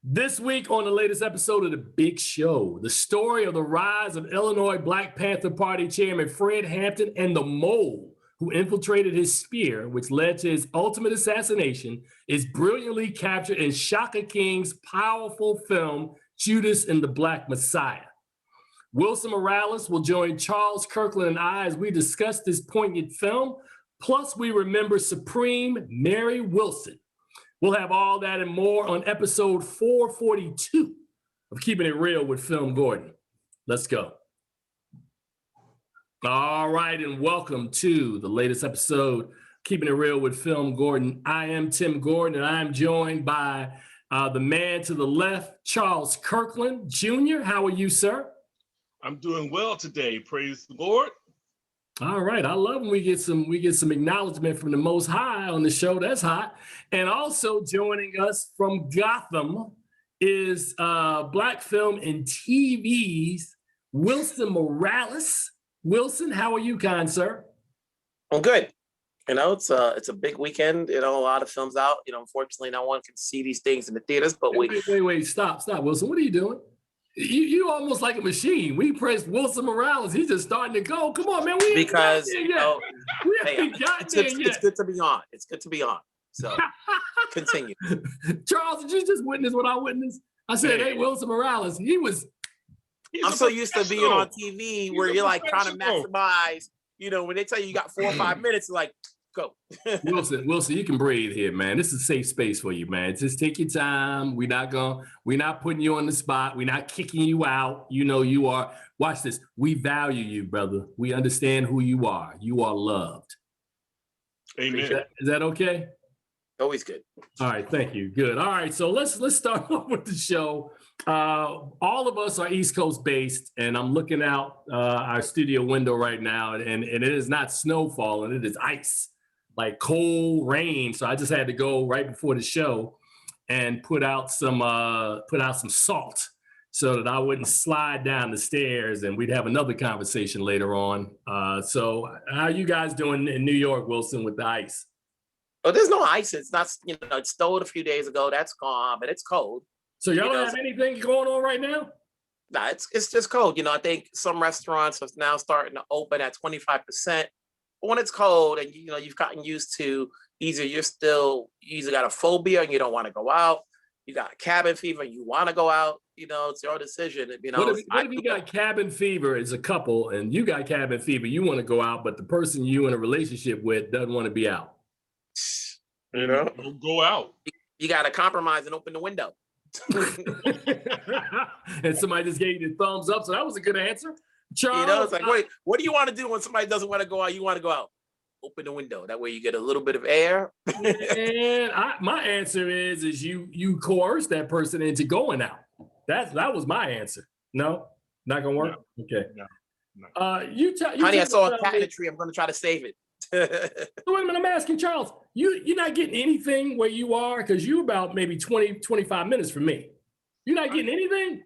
This week on the latest episode of The Big Show, the story of the rise of Illinois Black Panther Party Chairman Fred Hampton and the mole who infiltrated his spear, which led to his ultimate assassination, is brilliantly captured in Shaka King's powerful film, Judas and the Black Messiah. Wilson Morales will join Charles Kirkland and I as we discuss this poignant film. Plus, we remember Supreme Mary Wilson. We'll have all that and more on episode 442 of Keeping It Real with FilmGordon. Let's go. All right, and welcome to the latest episode, Keeping It Real with FilmGordon. I am Tim Gordon, and I'm joined by the man to the left, Charles Kirkland Jr. How are you, sir? I'm doing well today. Praise the Lord. All right, I love when we get some acknowledgement from the Most High on the show. That's hot. And also joining us from Gotham is Black Film and TV's Wilson Morales. Wilson, how are you, kind sir? I'm good. You know, it's a big weekend. You know, a lot of films out. You know, unfortunately, no one can see these things in the theaters. But wait, stop, Wilson. What are you doing? You almost like a machine. We pressed Wilson Morales. He's just starting to go. Come on, man. We haven't got there yet. It's good to be on. It's good to be on. So continue. Charles, did you just witness what I witnessed? I said, hey, Wilson Morales. I'm so used to being on TV where you're like trying to maximize. You know, when they tell you got 4 or 5 minutes, like, go. Wilson, you can breathe here, man. This is a safe space for you, man. Just take your time. We're not putting you on the spot. We're not kicking you out. You know, you are, watch this. We value you, brother. We understand who you are. You are loved. Amen. Is that okay? Always good. All right, thank you. Good. All right, so let's start off with the show. All of us are East Coast based, and I'm looking out our studio window right now, and it is not snow falling, it is ice. Like cold rain. So I just had to go right before the show and put out some salt so that I wouldn't slide down the stairs, and we'd have another conversation later on. So how are you guys doing in New York, Wilson, with the ice? Oh, there's no ice. It's not, you know, it snowed a few days ago. That's gone, but it's cold. So y'all don't have anything going on right now? Nah, it's just cold. You know, I think some restaurants are now starting to open at 25%. When it's cold and you know you've gotten used to either you got a phobia and you don't want to go out, you got cabin fever and you want to go out, you know, it's your decision. You know, what if you got cabin fever as a couple and you got cabin fever, you want to go out, but the person you in a relationship with doesn't want to be out? You know, don't go out. You got to compromise and open the window. And somebody just gave you the thumbs up, so that was a good answer. Charles, you know, it's like, wait, what do you want to do when somebody doesn't want to go out? You want to go out. Open the window. That way you get a little bit of air. And my answer is you coerce that person into going out. That was my answer. No, not gonna work. No. Okay. No. Honey, I saw a cat in a tree. I'm gonna try to save it. Wait a minute, I'm asking Charles. You're not getting anything where you are because you're about maybe 20-25 minutes from me. You're not getting anything.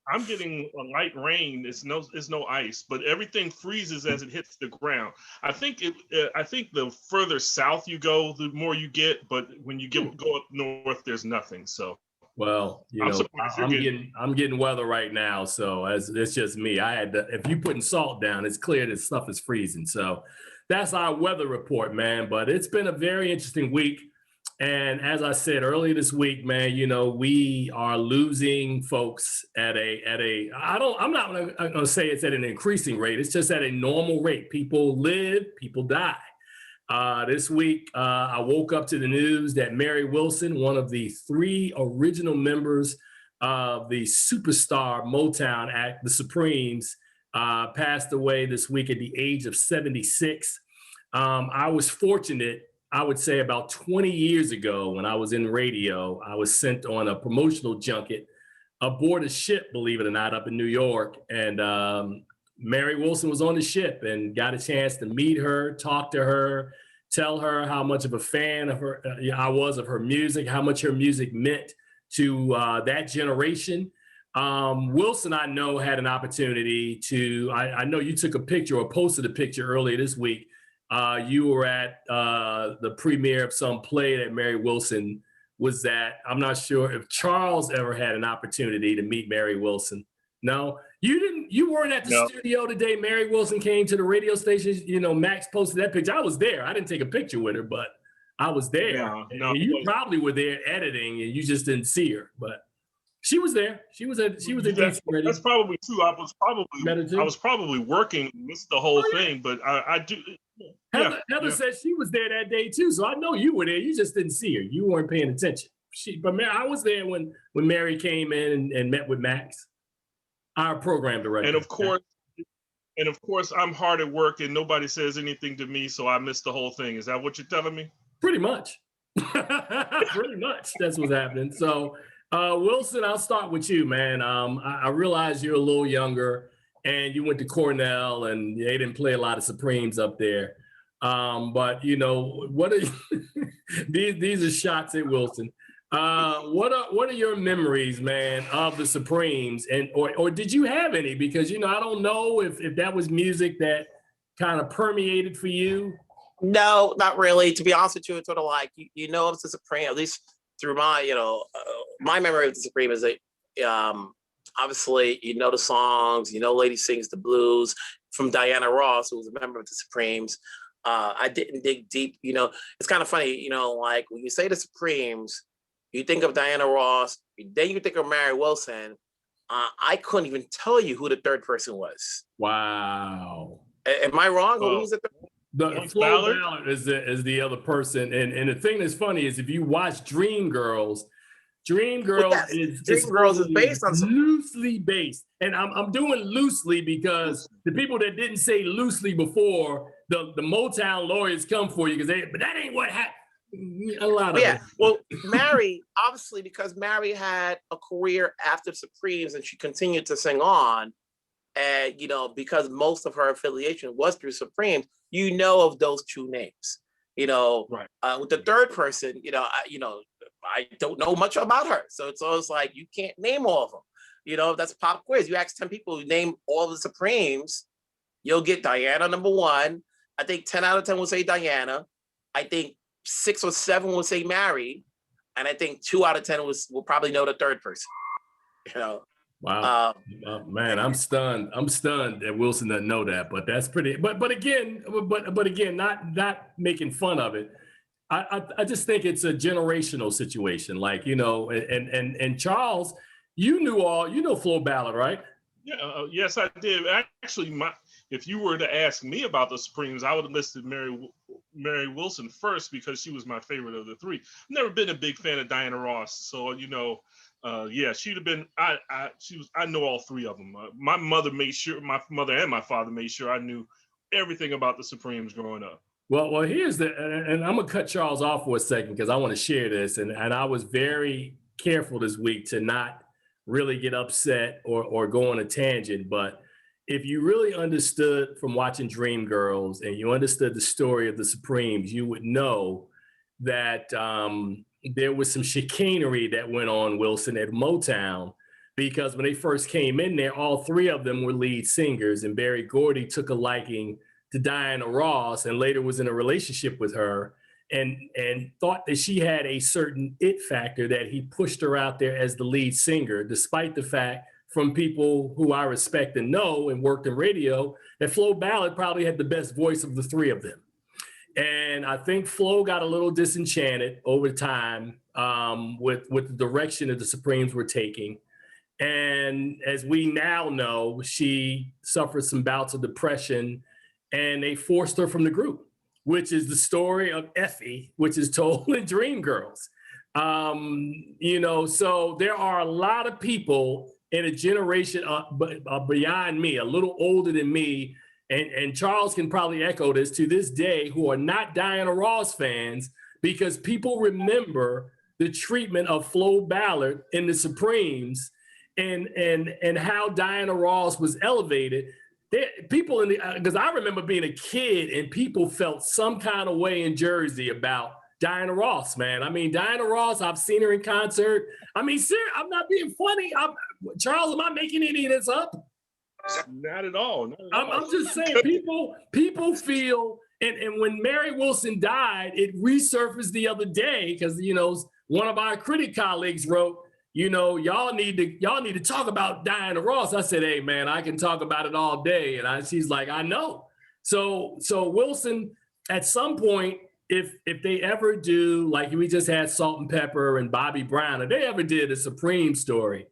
I'm getting a light rain. It's no ice, but everything freezes as it hits the ground. I think the further south you go, the more you get. But when you go up north, there's nothing. So, well, you know, I'm getting weather right now. So it's just me. If you putting salt down, it's clear that stuff is freezing. So that's our weather report, man. But it's been a very interesting week. And as I said earlier this week, man, you know, we are losing folks I'm not going to say it's at an increasing rate. It's just at a normal rate. People live, people die. This week, I woke up to the news that Mary Wilson, one of the 3 original members of the superstar Motown act, the Supremes, passed away this week at the age of 76. I was fortunate. I would say about 20 years ago when I was in radio, I was sent on a promotional junket aboard a ship, believe it or not, up in New York. And Mary Wilson was on the ship and got a chance to meet her, talk to her, tell her how much of a fan of her I was of her music, how much her music meant to that generation. Wilson, I know, had an opportunity to, I know you took a picture or posted a picture earlier this week. You were at the premiere of some play that Mary Wilson was that I'm not sure if Charles ever had an opportunity to meet Mary Wilson. No, you didn't. You weren't at the No. studio the day Mary Wilson came to the radio station. You know, Max posted that picture. I was there. I didn't take a picture with her, but I was there. No, And you probably were there editing, and you just didn't see her. But she was there. She was at DC Radio. That's probably true. I was probably working, missed the whole thing, but I do. Heather said she was there that day too, so I know you were there. You just didn't see her. You weren't paying attention. But I was there when Mary came in and met with Max, our program director. And of course, I'm hard at work and nobody says anything to me, so I missed the whole thing. Is that what you're telling me? Pretty much. Pretty much. That's what's happening. So, Wilson, I'll start with you, man. I realize you're a little younger and you went to Cornell and they didn't play a lot of Supremes up there. But, you know, what are these are shots at Wilson. What are your memories, man, of the Supremes, and or did you have any? Because you know, I don't know if that was music that kind of permeated for you. No, not really. To be honest with you, it's sort of like you know, it's the Supreme. At least through my my memory of the Supreme is that obviously you know the songs, you know, Lady Sings the Blues from Diana Ross, who was a member of the Supremes. I didn't dig deep. You know, it's kind of funny. You know, like when you say the Supremes, you think of Diana Ross, then you think of Mary Wilson. I couldn't even tell you who the third person was. Wow. Am I wrong? Who's the third? The Flo Ballard is the other person. And the thing that's funny is if you watch Dreamgirls is based on loosely based. And I'm doing loosely because the people that didn't say loosely before, the Motown lawyers come for you but that ain't what happened. A lot of it. Well, Mary, obviously, because Mary had a career after Supremes and she continued to sing on, and you know, because most of her affiliation was through Supremes, you know of those two names. You know, right. With the third person, I don't know much about her, so it's always like you can't name all of them. You know, that's pop quiz. You ask 10 people who name all the Supremes, you'll get Diana number one. I think 10 out of 10 will say Diana. I think 6 or 7 will say Mary, and I think 2 out of 10 will probably know the third person. You know. Wow, man, I'm stunned. I'm stunned that Wilson doesn't know that, but that's pretty. But again, not making fun of it. I just think it's a generational situation. Like you know, and Charles, you know Flo Ballard, right? Yeah, yes, I did. Actually, if you were to ask me about the Supremes, I would have listed Mary Wilson first because she was my favorite of the three. I've never been a big fan of Diana Ross, so you know, she'd have been. I know all three of them. My mother and my father made sure I knew everything about the Supremes growing up. Well, here's and I'm gonna cut Charles off for a second because I want to share this, and I was very careful this week to not really get upset or go on a tangent, but if you really understood from watching Dreamgirls and you understood the story of the Supremes, you would know that there was some chicanery that went on, Wilson, at Motown, because when they first came in there, all three of them were lead singers, and Berry Gordy took a liking to Diana Ross and later was in a relationship with her and thought that she had a certain it factor that he pushed her out there as the lead singer, despite the fact from people who I respect and know and worked in radio that Flo Ballard probably had the best voice of the three of them. And I think Flo got a little disenchanted over time with the direction that the Supremes were taking. And as we now know, she suffered some bouts of depression and they forced her from the group, which is the story of Effie, which is told in Dreamgirls. You know, so there are a lot of people in a generation beyond me, a little older than me, and Charles can probably echo this to this day, who are not Diana Ross fans because people remember the treatment of Flo Ballard in the Supremes and how Diana Ross was elevated. People because I remember being a kid and people felt some kind of way in Jersey about Diana Ross, man. I mean, Diana Ross, I've seen her in concert. I mean, I'm not being funny. Charles, am I making any of this up? Not at all. I'm just saying people feel, and when Mary Wilson died, it resurfaced the other day because, you know, one of our critic colleagues wrote, you know, y'all need to talk about Diana Ross. I said, hey man, I can talk about it all day. And she's like, I know. So Wilson, at some point, if they ever do, like we just had Salt and Pepper and Bobby Brown, if they ever did a Supreme story,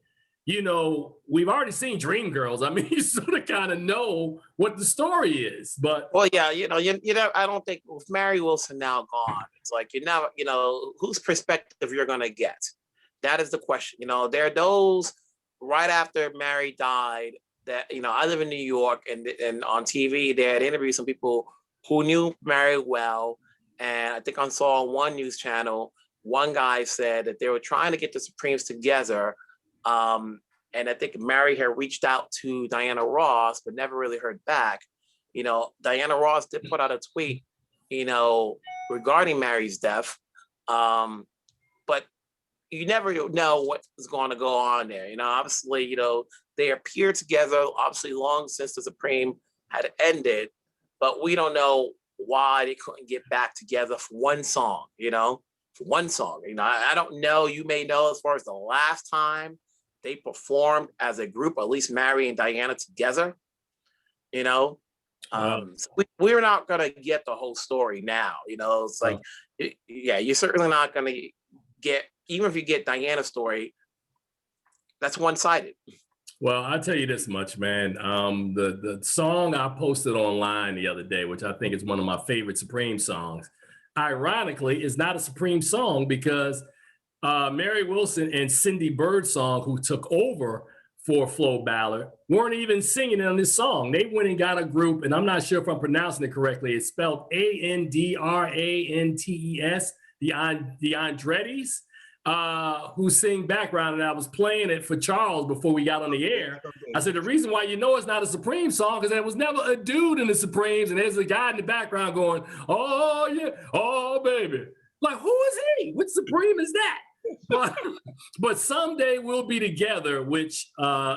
you know, we've already seen Dreamgirls. I mean, you sort of kind of know what the story is. But well, yeah, you know, I don't think with Mary Wilson now gone, it's like you never, you know, whose perspective you're gonna get. That is the question. You know, there are those right after Mary died that, you know, I live in New York, and on TV they had interviewed some people who knew Mary well. And I think I saw on one news channel, one guy said that they were trying to get the Supremes together. And I think Mary had reached out to Diana Ross, but never really heard back. You know, Diana Ross did put out a tweet, you know, regarding Mary's death. But you never know what is going to go on there. You know, obviously, you know, they appeared together, obviously long since the Supreme had ended, but we don't know why they couldn't get back together for one song, you know, for one song. You know, I don't know, you may know as far as the last time they performed as a group, at least Mary and Diana together, you know. So we're not gonna get the whole story now, you know. It's like, yeah, you're certainly not gonna get, even if you get Diana's story, that's one-sided. Well, I'll tell you this much, man. The song I posted online the other day, which I think is one of my favorite Supreme songs, ironically, is not a Supreme song because Mary Wilson and Cindy Birdsong, who took over for Flo Ballard, weren't even singing on this song. They went and got a group, and I'm not sure if I'm pronouncing it correctly. It's spelled Andrantes, the Andrettis, who sing background, and I was playing it for Charles before we got on the air. I said, the reason why you know it's not a Supreme song because there was never a dude in the Supremes, and there's a guy in the background going, oh yeah, oh baby. Like, who is he? Which Supreme is that? But Someday We'll Be Together, which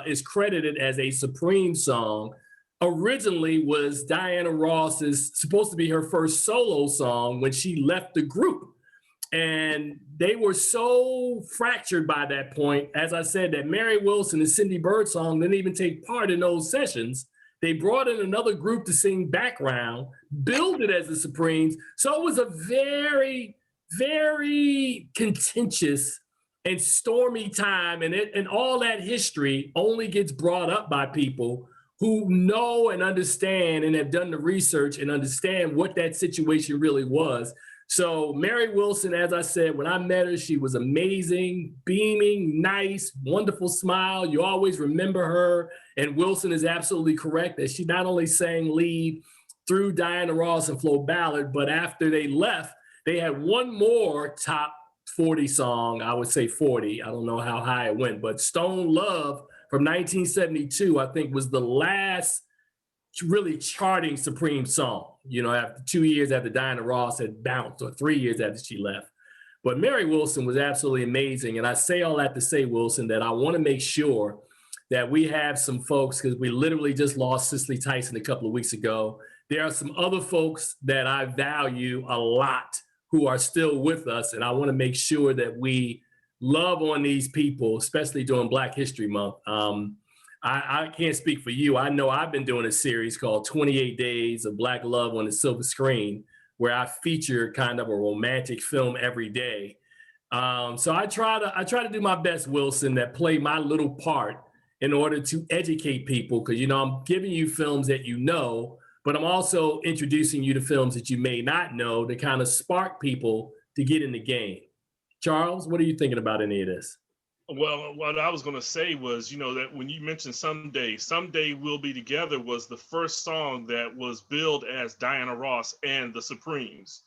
is credited as a Supreme song, originally was Diana Ross's, supposed to be her first solo song when she left the group. And they were so fractured by that point, as I said, that Mary Wilson and Cindy Birdsong didn't even take part in those sessions. They brought in another group to sing background, billed it as the Supremes. So it was a very, very contentious and stormy time. And all that history only gets brought up by people who know and understand and have done the research and understand what that situation really was. So Mary Wilson, as I said, when I met her, she was amazing, beaming, nice, wonderful smile. You always remember her. And Wilson is absolutely correct that she not only sang lead through Diana Ross and Flo Ballard, but after they left, they had one more top 40 song, I would say 40. I don't know how high it went, but Stone Love from 1972, I think was the last really charting Supreme song, you know, after 2 years after Diana Ross had bounced, or 3 years after she left. But Mary Wilson was absolutely amazing. And I say all that to say, Wilson, that I want to make sure that we have some folks, because we literally just lost Cicely Tyson a couple of weeks ago. There are some other folks that I value a lot who are still with us. And I want to make sure that we love on these people, especially during Black History Month. I can't speak for you. I know I've been doing a series called 28 Days of Black Love on the Silver Screen, where I feature kind of a romantic film every day. So I try to do my best, Wilson, that play my little part in order to educate people, because, you know, I'm giving you films that you know, but I'm also introducing you to films that you may not know to kind of spark people to get in the game. Charles, what are you thinking about any of this? Well, what I was going to say was, you know, that when you mentioned Someday We'll Be Together was the first song that was billed as Diana Ross and the Supremes,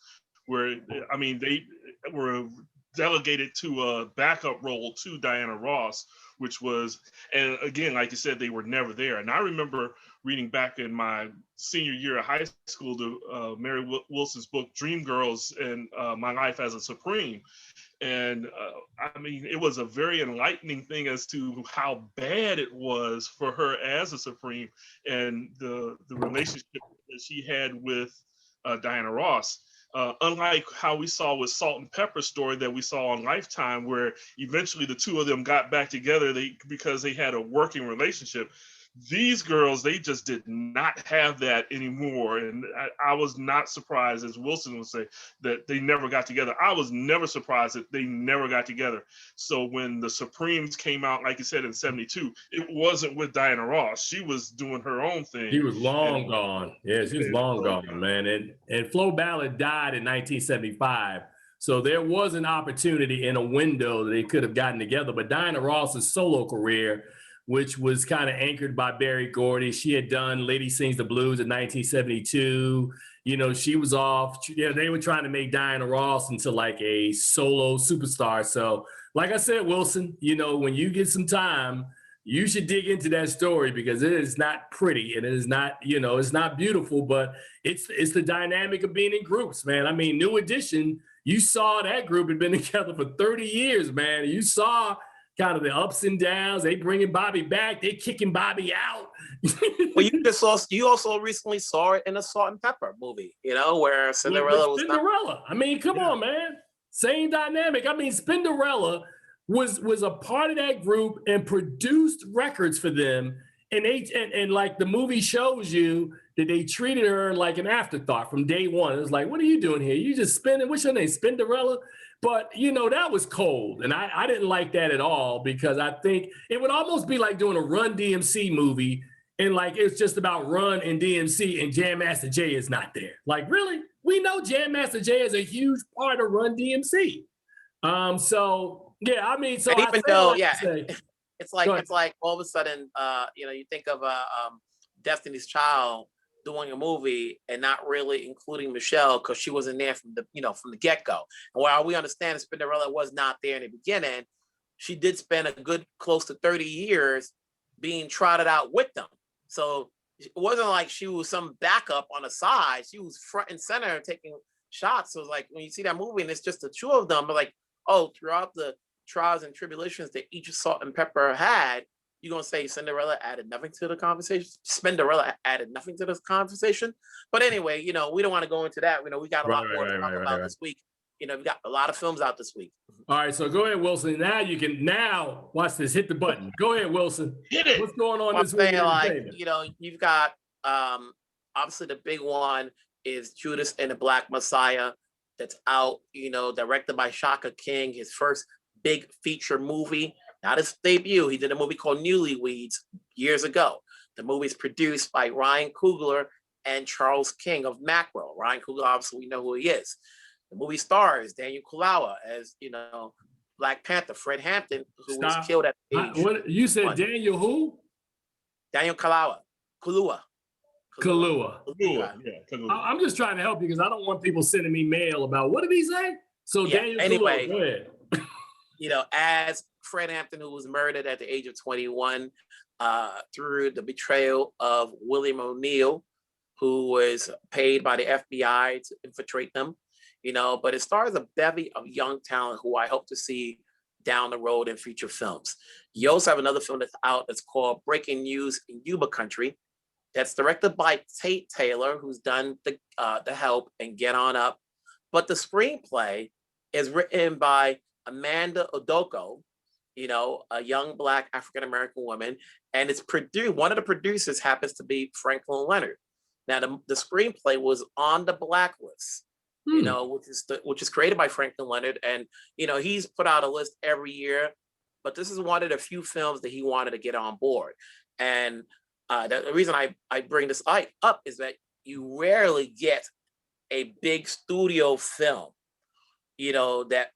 where, I mean, they were delegated to a backup role to Diana Ross, which was, and again, like you said, they were never there. And I remember reading back in my senior year of high school, the Mary Wilson's book, Dreamgirls and My Life as a Supreme. And I mean, it was a very enlightening thing as to how bad it was for her as a Supreme and the relationship that she had with Diana Ross. Unlike how we saw with Salt and Pepper story that we saw on Lifetime, where eventually the two of them got back together because they had a working relationship. These girls, they just did not have that anymore. And I was not surprised, as Wilson would say, that they never got together. I was never surprised that they never got together. So when the Supremes came out, like you said, in 72, it wasn't with Diana Ross. She was doing her own thing. She was long gone. Yeah, she was long gone, man. And Flo Ballard died in 1975. So there was an opportunity in a window that they could have gotten together. But Diana Ross's solo career, which was kind of anchored by Berry Gordy. She had done Lady Sings the Blues in 1972. You know, she was off. Yeah, they were trying to make Diana Ross into like a solo superstar. So, like I said, Wilson, you know, when you get some time, you should dig into that story because it is not pretty and it is not, you know, it's not beautiful, but it's the dynamic of being in groups, man. I mean, New Edition, you saw that group had been together for 30 years, man. You saw kind of the ups and downs. They bringing Bobby back. They kicking Bobby out. Well, you also recently saw it in a Salt and Pepper movie, you know, where Cinderella was Cinderella. I mean, come on, man. Same dynamic. I mean, Cinderella was a part of that group and produced records for them. And like the movie shows you that they treated her like an afterthought from day one. It was like, what are you doing here? You just spinning, what's your name? Cinderella? But, you know, that was cold. And I didn't like that at all because I think it would almost be like doing a Run DMC movie and like it's just about Run and DMC and Jam Master Jay is not there. Like, really? We know Jam Master Jay is a huge part of Run DMC. So, yeah, I mean, so and even though, yeah, say, it's like all of a sudden, you know, you think of Destiny's Child doing a movie and not really including Michelle because she wasn't there from the get-go. And while we understand Cinderella was not there in the beginning, she did spend a good close to 30 years being trotted out with them. So it wasn't like she was some backup on the side. She was front and center taking shots. So it's like when you see that movie and it's just the two of them, but like, oh, throughout the trials and tribulations that each Salt and Pepper had, you're going to say Cinderella added nothing to the conversation? Cinderella added nothing to this conversation? But anyway, you know, we don't want to go into that. You know, we got a lot more to talk about this week. You know, we got a lot of films out this week. All right, so go ahead, Wilson. Now watch this. Hit the button. Go ahead, Wilson. Hit it. What's going on this week? Like, you know, you've got obviously the big one is Judas and the Black Messiah that's out, you know, directed by Shaka King, his first big feature movie. Not his debut. He did a movie called Newlyweds years ago. The movie is produced by Ryan Coogler and Charles King of Macro. Ryan Coogler, obviously, we know who he is. The movie stars Daniel Kaluuya as, you know, Black Panther, Fred Hampton, who was killed at age what you said, 1. Daniel who? Daniel Kaluuya. Kaluuya. Yeah. I'm just trying to help you because I don't want people sending me mail about what did he say? So yeah, Daniel anyway, Kaluuya, go ahead. You know, as Fred Hampton, who was murdered at the age of 21 through the betrayal of William O'Neill, who was paid by the FBI to infiltrate them, you know, but it stars a bevy of young talent who I hope to see down the road in future films. You also have another film that's out that's called Breaking News in Yuba Country. That's directed by Tate Taylor, who's done The Help and Get On Up. But the screenplay is written by Amanda Odoko, you know, a young Black African-American woman, and it's produced. One of the producers happens to be Franklin Leonard. Now, the screenplay was on the Blacklist, you know, which is created by Franklin Leonard, and you know he's put out a list every year, but this is one of the few films that he wanted to get on board. And the reason I bring this up is that you rarely get a big studio film, you know, that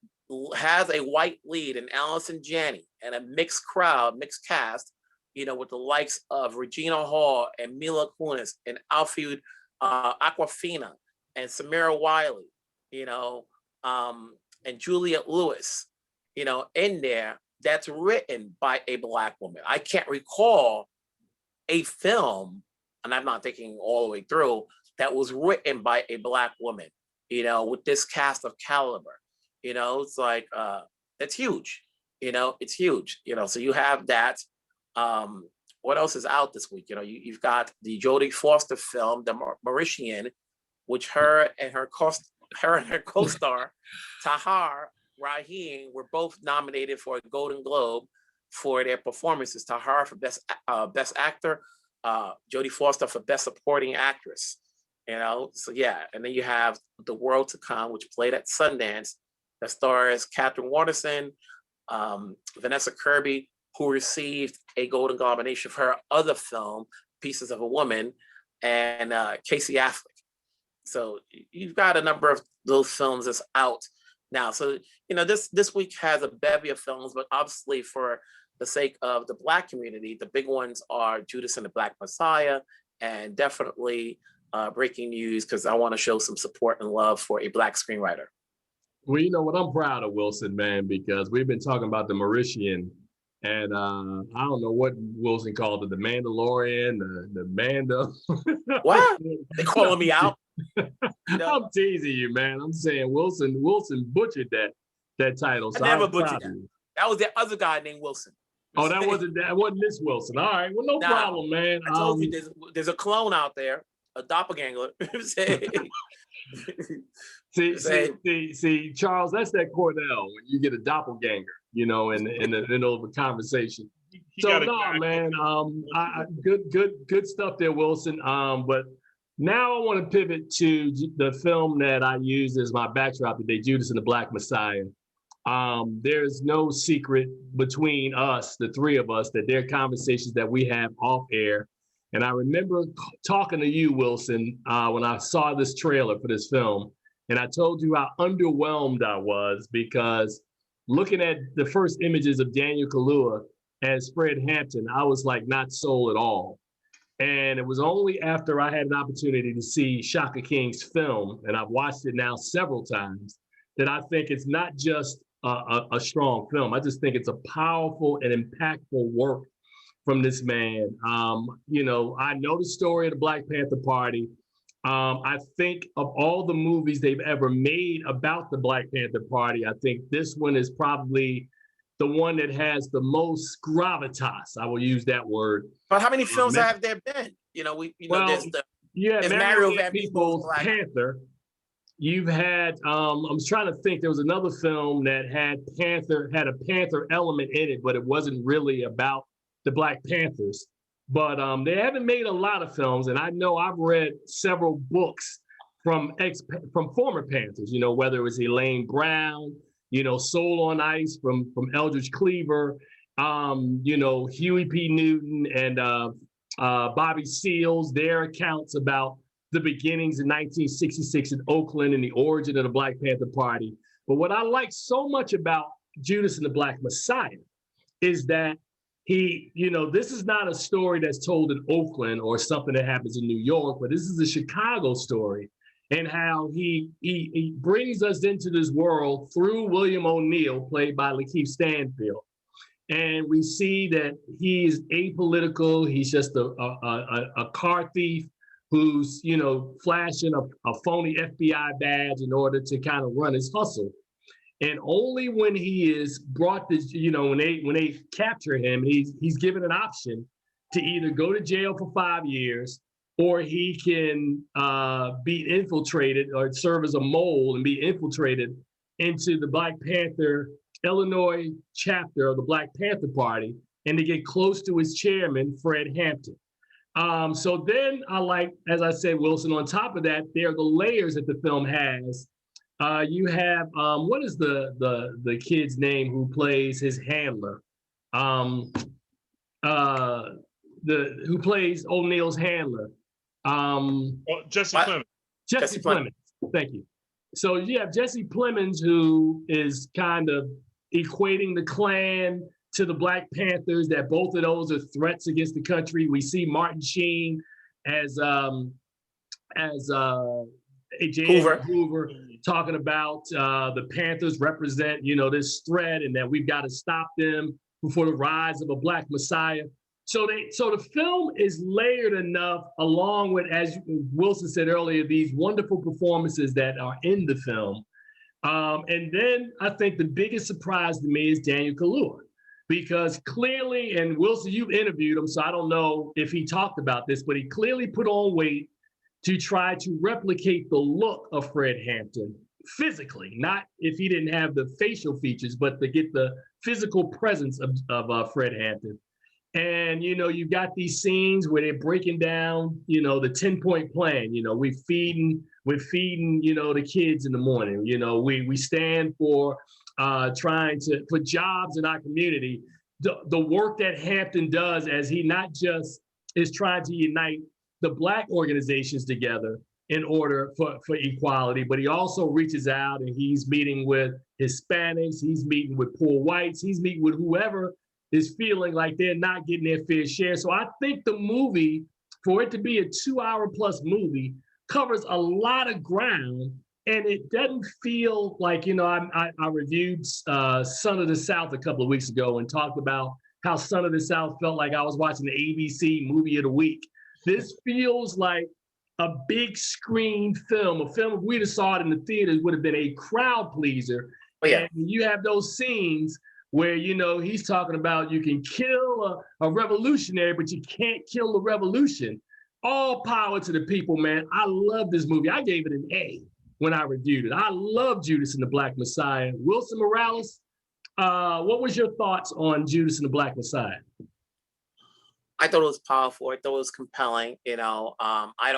has a white lead and Allison Janney and a mixed cast, you know, with the likes of Regina Hall and Mila Kunis and Alfred Aquafina and Samira Wiley, you know, and Juliette Lewis, you know, in there that's written by a Black woman. I can't recall a film, and I'm not thinking all the way through, that was written by a Black woman, you know, with this cast of caliber. You know, it's like, that's huge. You know, it's huge. You know, so you have that. What else is out this week? You know, you've got the Jodie Foster film, The Mauritian, which her and her her and her co-star, Tahar Rahim, were both nominated for a Golden Globe for their performances. Tahar for Best Actor, Jodie Foster for Best Supporting Actress. You know, so yeah, and then you have The World to Come, which played at Sundance, that stars Katherine Waterston, Vanessa Kirby, who received a Golden Globe nomination for her other film, Pieces of a Woman, and Casey Affleck. So you've got a number of those films that's out now. So, you know, this week has a bevy of films, but obviously for the sake of the Black community, the big ones are Judas and the Black Messiah, and definitely breaking news, because I want to show some support and love for a Black screenwriter. Well, you know what? I'm proud of Wilson, man, because we've been talking about the Mauritian, and I don't know what Wilson called it, the Mandalorian, the Mando. What? They calling me out? I'm teasing you, man. I'm saying Wilson butchered that title. So I never butchered that. That was the other guy named Wilson. Oh, that wasn't this Wilson. All right, well, no problem, man. I told you there's a clone out there, a doppelganger. see, Charles, that's that Cornell when you get a doppelganger, you know, in the middle of a conversation. So no, man, good stuff there, Wilson. But now I want to pivot to the film that I used as my backdrop today, Judas and the Black Messiah. There's no secret between us, the three of us, that there are conversations that we have off air. And I remember talking to you, Wilson, when I saw this trailer for this film, and I told you how underwhelmed I was, because looking at the first images of Daniel Kaluuya as Fred Hampton, I was like not sold at all. And it was only after I had an opportunity to see Shaka King's film, and I've watched it now several times, that I think it's not just a strong film. I just think it's a powerful and impactful work from this man. You know, I know the story of the Black Panther Party. I think of all the movies they've ever made about the Black Panther Party, I think this one is probably the one that has the most gravitas. I will use that word. But how many films have there been? You know, there's Mario Van Peebles' Panther. You've had, I was trying to think, there was another film that had a Panther element in it, but it wasn't really about the Black Panthers. But they haven't made a lot of films, and I know I've read several books from former Panthers, you know, whether it was Elaine Brown, you know, Soul on Ice from Eldridge Cleaver, you know, Huey P. Newton and Bobby Seals, their accounts about the beginnings in 1966 in Oakland and the origin of the Black Panther Party. But what I like so much about Judas and the Black Messiah is that you know, this is not a story that's told in Oakland or something that happens in New York, but this is a Chicago story, and how he brings us into this world through William O'Neill, played by Lakeith Stanfield. And we see that he's apolitical. He's just a car thief who's, you know, flashing a phony FBI badge in order to kind of run his hustle. And only when he is brought to, you know, when they capture him, he's given an option to either go to jail for 5 years, or he can be infiltrated or serve as a mole and be infiltrated into the Black Panther Illinois chapter of the Black Panther Party, and to get close to his chairman, Fred Hampton. So then I like, as I said, Wilson, on top of that, there are the layers that the film has. You have, what is the kid's name who plays his handler? Who plays O'Neill's handler? Jesse Plemons. Jesse Plemons, thank you. So you have Jesse Plemons, who is kind of equating the Klan to the Black Panthers, that both of those are threats against the country. We see Martin Sheen as Hoover talking about the Panthers represent, you know, this threat, and that we've got to stop them before the rise of a Black Messiah. So the film is layered enough, along with, as Wilson said earlier, these wonderful performances that are in the film. And then I think the biggest surprise to me is Daniel Kaluuya, because clearly, and Wilson, you've interviewed him, so I don't know if he talked about this, but he clearly put on weight to try to replicate the look of Fred Hampton physically, not if he didn't have the facial features, but to get the physical presence of Fred Hampton. And, you know, you got these scenes where they're breaking down, you know, the 10-point plan. You know, we're feeding, you know, the kids in the morning. You know, we stand for for jobs in our community. The work that Hampton does, as he not just is trying to unite the Black organizations together in order for equality, but he also reaches out and he's meeting with Hispanics, he's meeting with poor whites, he's meeting with whoever is feeling like they're not getting their fair share. So I think the movie, for it to be a 2-hour plus movie, covers a lot of ground, and it doesn't feel like, you know, I reviewed Son of the South a couple of weeks ago and talked about how Son of the South felt like I was watching the ABC movie of the week. This feels like a big screen film. A film, if we'd have saw it in the theaters, would have been a crowd pleaser. Oh, yeah. And you have those scenes where, you know, he's talking about you can kill a revolutionary, but you can't kill the revolution. All power to the people, man. I love this movie. I gave it an A when I reviewed it. I love Judas and the Black Messiah. Wilson Morales, what was your thoughts on Judas and the Black Messiah? I thought it was powerful. I thought it was compelling. You know, I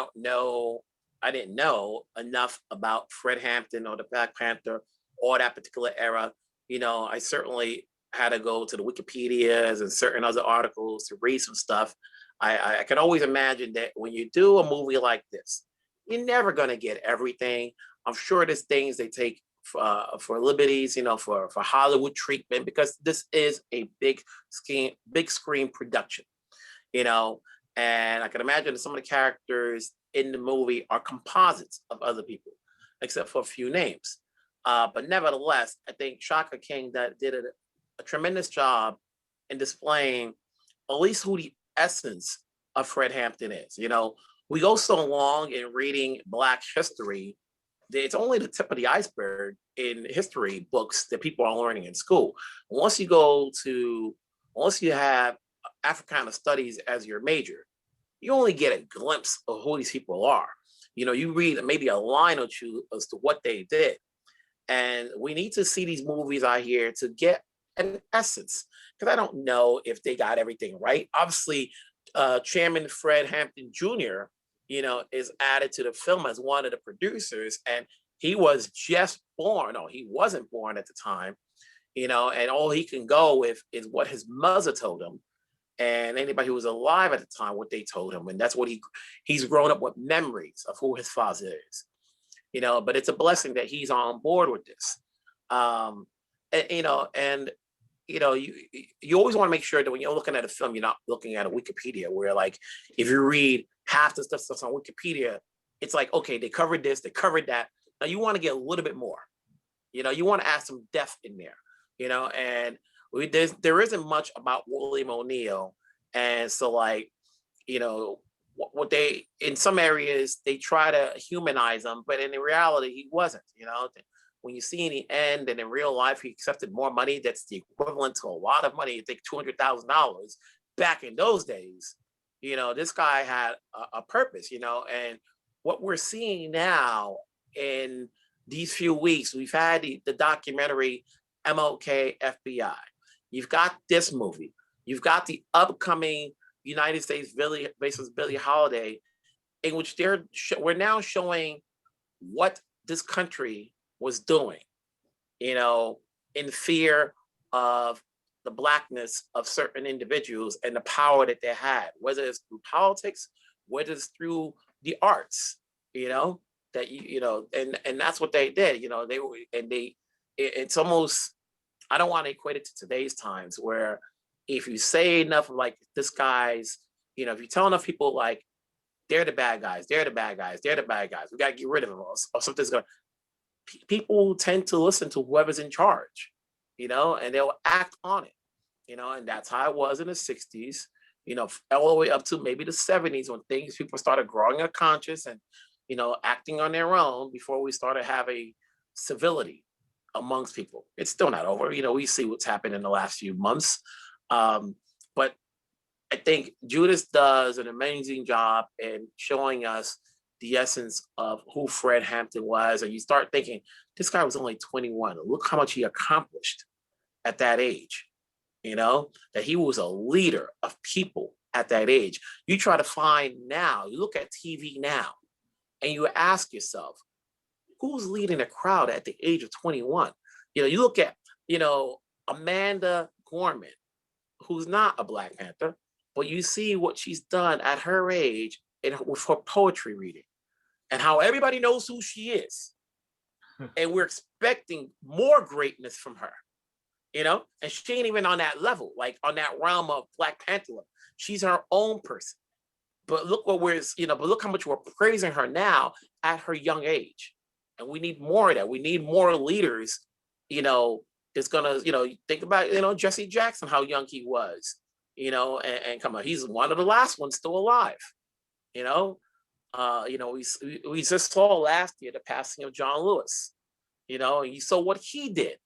didn't know enough about Fred Hampton or the Black Panther or that particular era. You know, I certainly had to go to the Wikipedias and certain other articles to read some stuff. I can always imagine that when you do a movie like this, you're never going to get everything. I'm sure there's things they take for liberties, you know, for Hollywood treatment, because this is a big screen production, you know, and I can imagine that some of the characters in the movie are composites of other people, except for a few names. But nevertheless, I think Shaka King that did a tremendous job in displaying at least who the essence of Fred Hampton is. You know, we go so long in reading Black history, it's only the tip of the iceberg in history books that people are learning in school. Once you have Africana studies as your major, you only get a glimpse of who these people are. You know, you read maybe a line or two as to what they did. And we need to see these movies out here to get an essence, because I don't know if they got everything right. Obviously, Chairman Fred Hampton Jr., you know, is added to the film as one of the producers, and he was just born. No, he wasn't born at the time, you know, and all he can go with is what his mother told him, and anybody who was alive at the time, what they told him. And that's what he's grown up with memories of who his father is. You know, but it's a blessing that he's on board with this. You always want to make sure that when you're looking at a film, you're not looking at a Wikipedia where, like, if you read half the stuff that's on Wikipedia, it's like, okay, they covered this, they covered that. Now you want to get a little bit more. You know, you want to add some depth in there. You know, and there isn't much about William O'Neill, and so, like, you know, what they, in some areas, they try to humanize him, but in reality, he wasn't. You know, when you see in the end and in real life, he accepted more money. That's the equivalent to a lot of money. You think $200,000 back in those days. You know, this guy had a purpose. You know, and what we're seeing now in these few weeks, we've had the documentary MLK FBI. You've got this movie. You've got the upcoming United States versus Billie Holiday, in which we're now showing what this country was doing, you know, in fear of the Blackness of certain individuals and the power that they had, whether it's through politics, whether it's through the arts, you know, that you know, and that's what they did. You know, it's almost, I don't want to equate it to today's times where, if you say enough of, like, this guy's, you know, if you tell enough people, like, they're the bad guys, they're the bad guys, they're the bad guys, we got to get rid of them, or something's going, people tend to listen to whoever's in charge, you know, and they'll act on it, you know, and that's how it was in the 60s, you know, all the way up to maybe the 70s, when people started growing a conscience and, you know, acting on their own, before we started having civility amongst people. It's still not over. You know, we see what's happened in the last few months. But I think Judas does an amazing job in showing us the essence of who Fred Hampton was, and you start thinking, this guy was only 21. Look how much he accomplished at that age, that he was a leader of people at that age. You try to find now, you look at TV now, and you ask yourself, who's leading a crowd at the age of 21? You look at, Amanda Gorman, who's not a Black Panther, but you see what she's done at her age with her poetry reading and how everybody knows who she is. And we're expecting more greatness from her, and she ain't even on that level, like on that realm of Black Panther. She's her own person. But look but look how much we're praising her now at her young age. And we need more of that. We need more leaders, that's gonna, think about, Jesse Jackson, how young he was, and come on, he's one of the last ones still alive, we just saw last year the passing of John Lewis, and you saw what he did,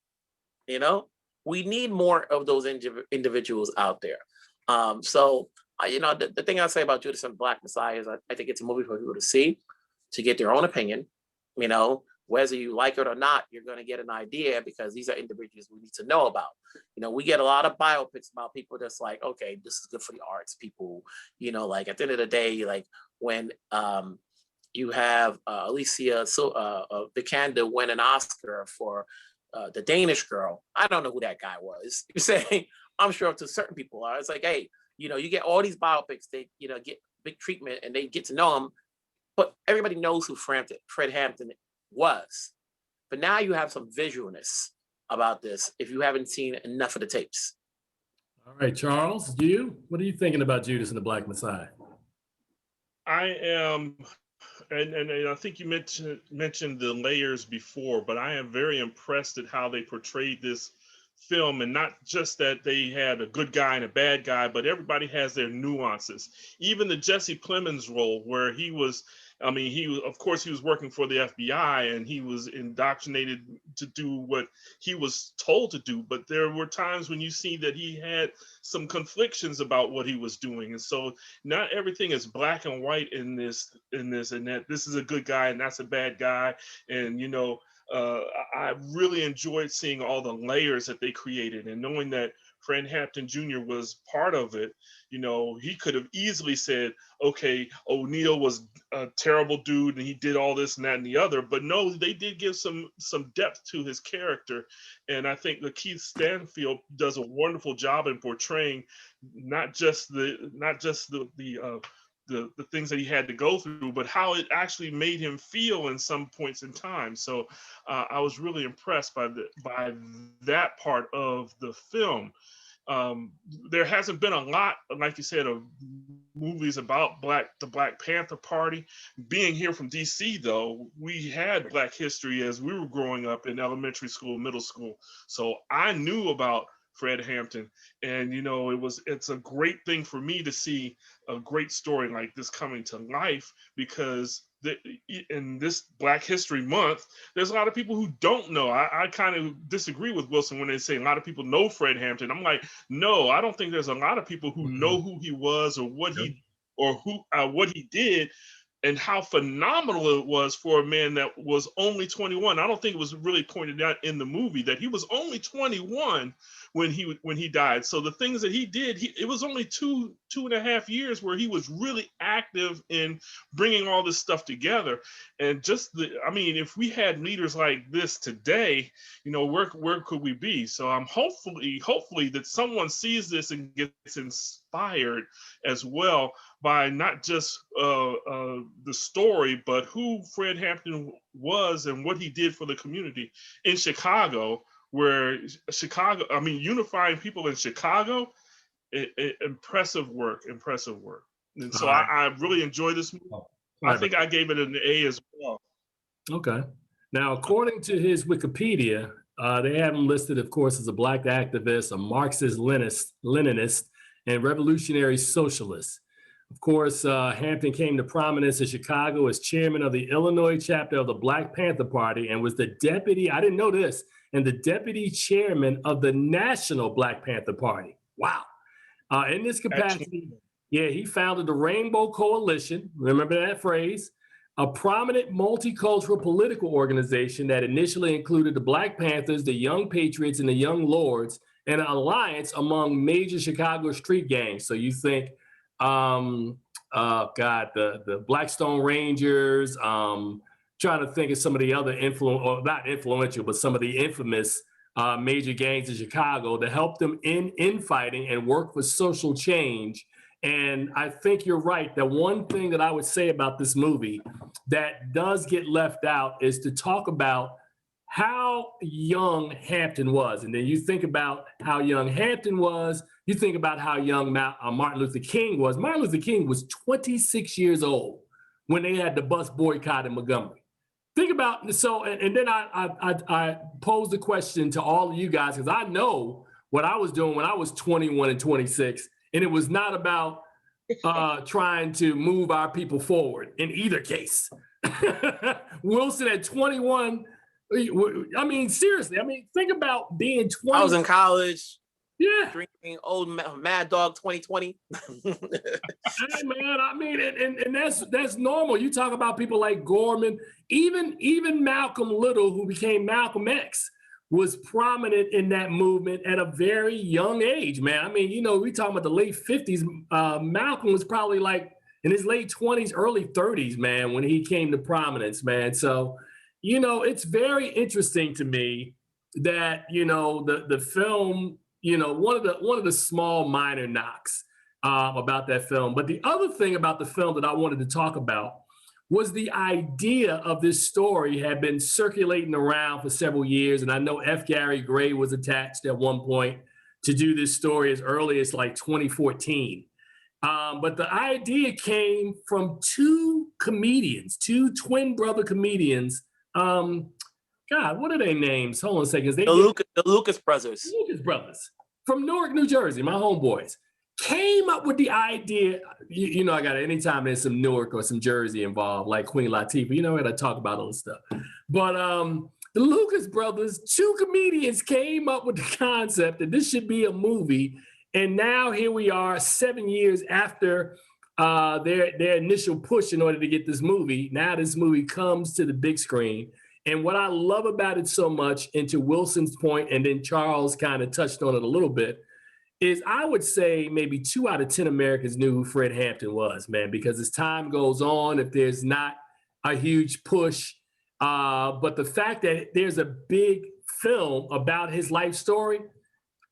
we need more of those individuals out there. The thing I say about Judas and Black Messiah is I think it's a movie for people to see, to get their own opinion, whether you like it or not, you're going to get an idea, because these are individuals we need to know about. We get a lot of biopics about people that's like, okay, this is good for the arts people, like at the end of the day, like when you have Alicia Vikander win an Oscar for The Danish Girl. I don't know who that guy was. You're saying, I'm sure to certain people are. It's like, hey, you get all these biopics, they, get big treatment and they get to know them, but everybody knows who Fred Hampton was. But now you have some visualness about this if you haven't seen enough of the tapes. All right, Charles, what are you thinking about Judas and the Black Messiah? I am, and I think you mentioned the layers before, but I am very impressed at how they portrayed this film, and not just that they had a good guy and a bad guy, but everybody has their nuances. Even the Jesse Plemons role, where he was working for the FBI, and he was indoctrinated to do what he was told to do. But there were times when you see that he had some conflictions about what he was doing. And so not everything is black and white in this, and that this is a good guy and that's a bad guy. And, I really enjoyed seeing all the layers that they created, and knowing that Fred Hampton Jr. was part of it. He could have easily said, okay, O'Neill was a terrible dude and he did all this and that and the other, but no, they did give some depth to his character. And I think that Keith Stanfield does a wonderful job in portraying not just the things that he had to go through, but how it actually made him feel in some points in time. So I was really impressed by that part of the film. There hasn't been a lot, like you said, of movies about the Black Panther Party. Being here from DC, though, we had Black history as we were growing up in elementary school, middle school. So I knew about Fred Hampton, and it's a great thing for me to see a great story like this coming to life, because in this Black History Month, there's a lot of people who don't know. I kind of disagree with Wilson when they say a lot of people know Fred Hampton. I'm like, no, I don't think there's a lot of people who know who he was, or what he did, and how phenomenal it was for a man that was only 21. I don't think it was really pointed out in the movie that he was only 21 when he died. So the things that he did, it was only two and a half years where he was really active in bringing all this stuff together. And just if we had leaders like this today, where could we be? So I'm hopefully that someone sees this and gets inspired as well by not just the story, but who Fred Hampton was and what he did for the community in Chicago, unifying people in Chicago, impressive work. And so I really enjoy this movie. I think I gave it an A as well. Okay. Now, according to his Wikipedia, they have him listed, of course, as a Black activist, a Marxist-Leninist, and revolutionary socialist. Of course, Hampton came to prominence in Chicago as chairman of the Illinois chapter of the Black Panther Party, and was the deputy, I didn't know this, and the deputy chairman of the National Black Panther Party. Wow. In this capacity, he founded the Rainbow Coalition. Remember that phrase? a prominent multicultural political organization that initially included the Black Panthers, the Young Patriots, and the Young Lords, and an alliance among major Chicago street gangs. So you think, the Blackstone Rangers, trying to think of some of the other not influential, but some of the infamous major gangs in Chicago to help them in infighting and work for social change. And I think you're right. The one thing that I would say about this movie that does get left out is to talk about how young Hampton was. And then you think about how young Hampton was, you think about how young Martin Luther King was. Martin Luther King was 26 years old when they had the bus boycott in Montgomery. Think about, so, and then I posed the question to all of you guys, because I know what I was doing when I was 21 and 26. And it was not about trying to move our people forward in either case. Wilson at 21, I mean, seriously, I mean, think about being 20. I was in college. Yeah. Drinking old Mad Dog 2020. Hey, man, I mean, and that's normal. You talk about people like Gorman, even Malcolm Little, who became Malcolm X, was prominent in that movement at a very young age, man. I mean, you know, we talking about the late 50s. Malcolm was probably like in his late 20s, early 30s, man, when he came to prominence, man. So, you know, it's very interesting to me that, you know, the film, you know, one of the small minor knocks about that film. But the other thing about the film that I wanted to talk about was the idea of this story had been circulating around for several years. And I know F. Gary Gray was attached at one point to do this story as early as like 2014. But the idea came from two twin brother comedians. God, what are their names? Hold on a second. The Lucas brothers. Lucas brothers from Newark, New Jersey, my homeboys. Came up with the idea, you know, anytime there's some Newark or some Jersey involved, like Queen Latifah, you know, I gotta talk about all this stuff. But the Lucas brothers, two comedians came up with the concept that this should be a movie. And now here we are 7 years after their initial push in order to get this movie. Now this movie comes to the big screen. And what I love about it so much, and to Wilson's point, and then Charles kind of touched on it a little bit, is I would say maybe 2 out of 10 Americans knew who Fred Hampton was, man, because as time goes on, if there's not a huge push, but the fact that there's a big film about his life story,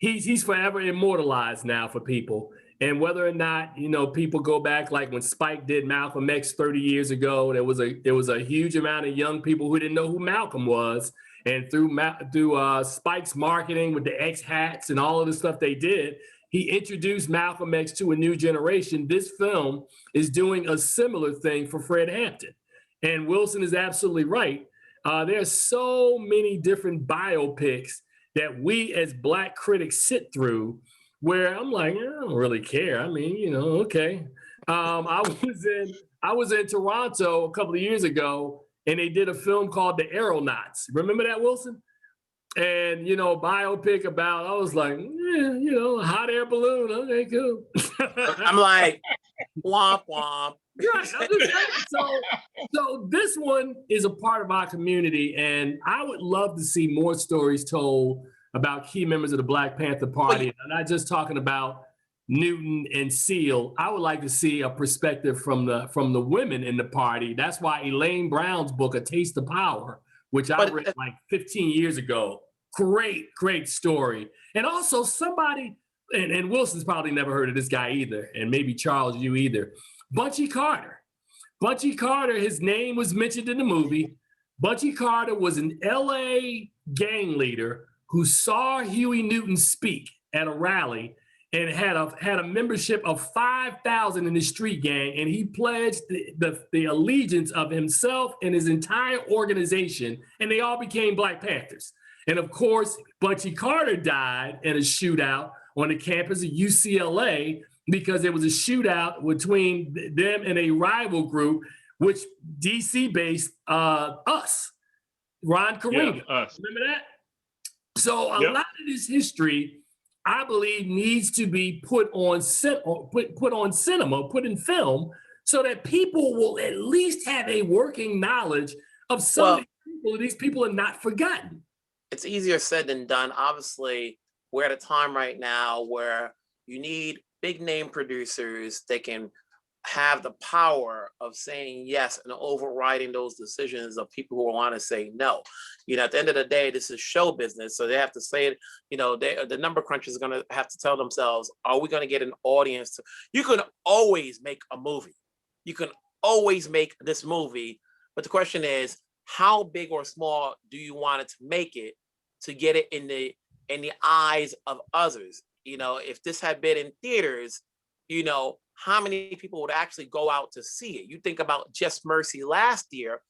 he's forever immortalized now for people. And whether or not, you know, people go back, like when Spike did Malcolm X 30 years ago, there was a huge amount of young people who didn't know who Malcolm was. And through Spike's marketing with the X hats and all of the stuff they did, he introduced Malcolm X to a new generation. This film is doing a similar thing for Fred Hampton. And Wilson is absolutely right. There's so many different biopics that we as Black critics sit through where I'm like, I don't really care. I mean, you know, okay. I was in Toronto a couple of years ago, and they did a film called The Aeronauts. Remember that, Wilson? And, you know, biopic about, I was like, you know, a hot air balloon. Okay, cool. I'm like, womp womp. Right. So this one is a part of our community, and I would love to see more stories told about key members of the Black Panther Party. I'm not just talking about Newton and Seal. I would like to see a perspective from the women in the party. That's why Elaine Brown's book, A Taste of Power, which I read like 15 years ago. Great story. And also somebody, and Wilson's probably never heard of this guy either, and maybe Charles, you either. Bunchy Carter. Bunchy Carter, his name was mentioned in the movie. Bunchy Carter was an LA gang leader who saw Huey Newton speak at a rally and had a membership of 5,000 in the street gang, and he pledged the allegiance of himself and his entire organization, and they all became Black Panthers. And of course, Bunchy Carter died in a shootout on the campus of UCLA because there was a shootout between them and a rival group, which DC-based us, Ron Karenga. Yeah, us. Remember that? So a lot of this history, I believe, needs to be put on cinema, put in film, so that people will at least have a working knowledge of some of these people, and these people are not forgotten. It's easier said than done. Obviously, we're at a time right now where you need big name producers that can have the power of saying yes and overriding those decisions of people who want to say no. At the end of the day, this is show business. So they have to say it, the number crunchers are going to have to tell themselves, are we going to get an audience? You can always make a movie. You can always make this movie. But the question is, how big or small do you want it to make it to get it in the eyes of others? If this had been in theaters, how many people would actually go out to see it? You think about Just Mercy last year,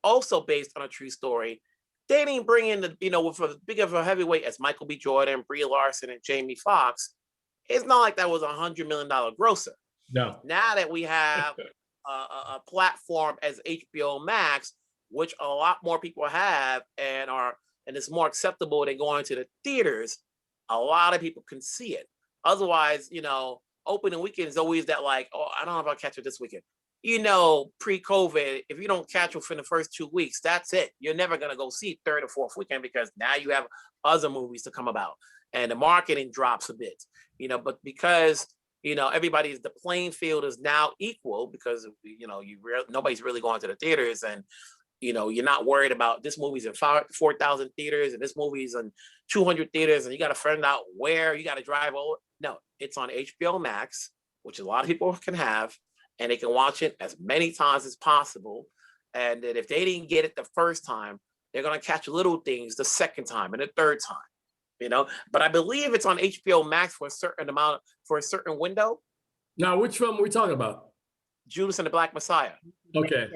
also based on a true story. They didn't bring in with as big of a heavyweight as Michael B. Jordan, Brie Larson, and Jamie Foxx. It's not like that was $100 million grosser. No. Now that we have a platform as HBO Max, which a lot more people have and it's more acceptable than going to the theaters, a lot of people can see it. Otherwise, opening weekend is always that I don't know if I'll catch it this weekend. Pre-COVID, if you don't catch it within the first 2 weeks, that's it. You're never going to go see third or fourth weekend because now you have other movies to come about and the marketing drops a bit, but because, the playing field is now equal because, nobody's really going to the theaters and, you're not worried about this movie's in 4,000 theaters and this movie's in 200 theaters and you got to find out where you got to drive over. No, it's on HBO Max, which a lot of people can have, and they can watch it as many times as possible. And that if they didn't get it the first time, they're going to catch little things the second time and the third time, But I believe it's on HBO Max for a certain window. Now, which film are we talking about? Judas and the Black Messiah. Okay.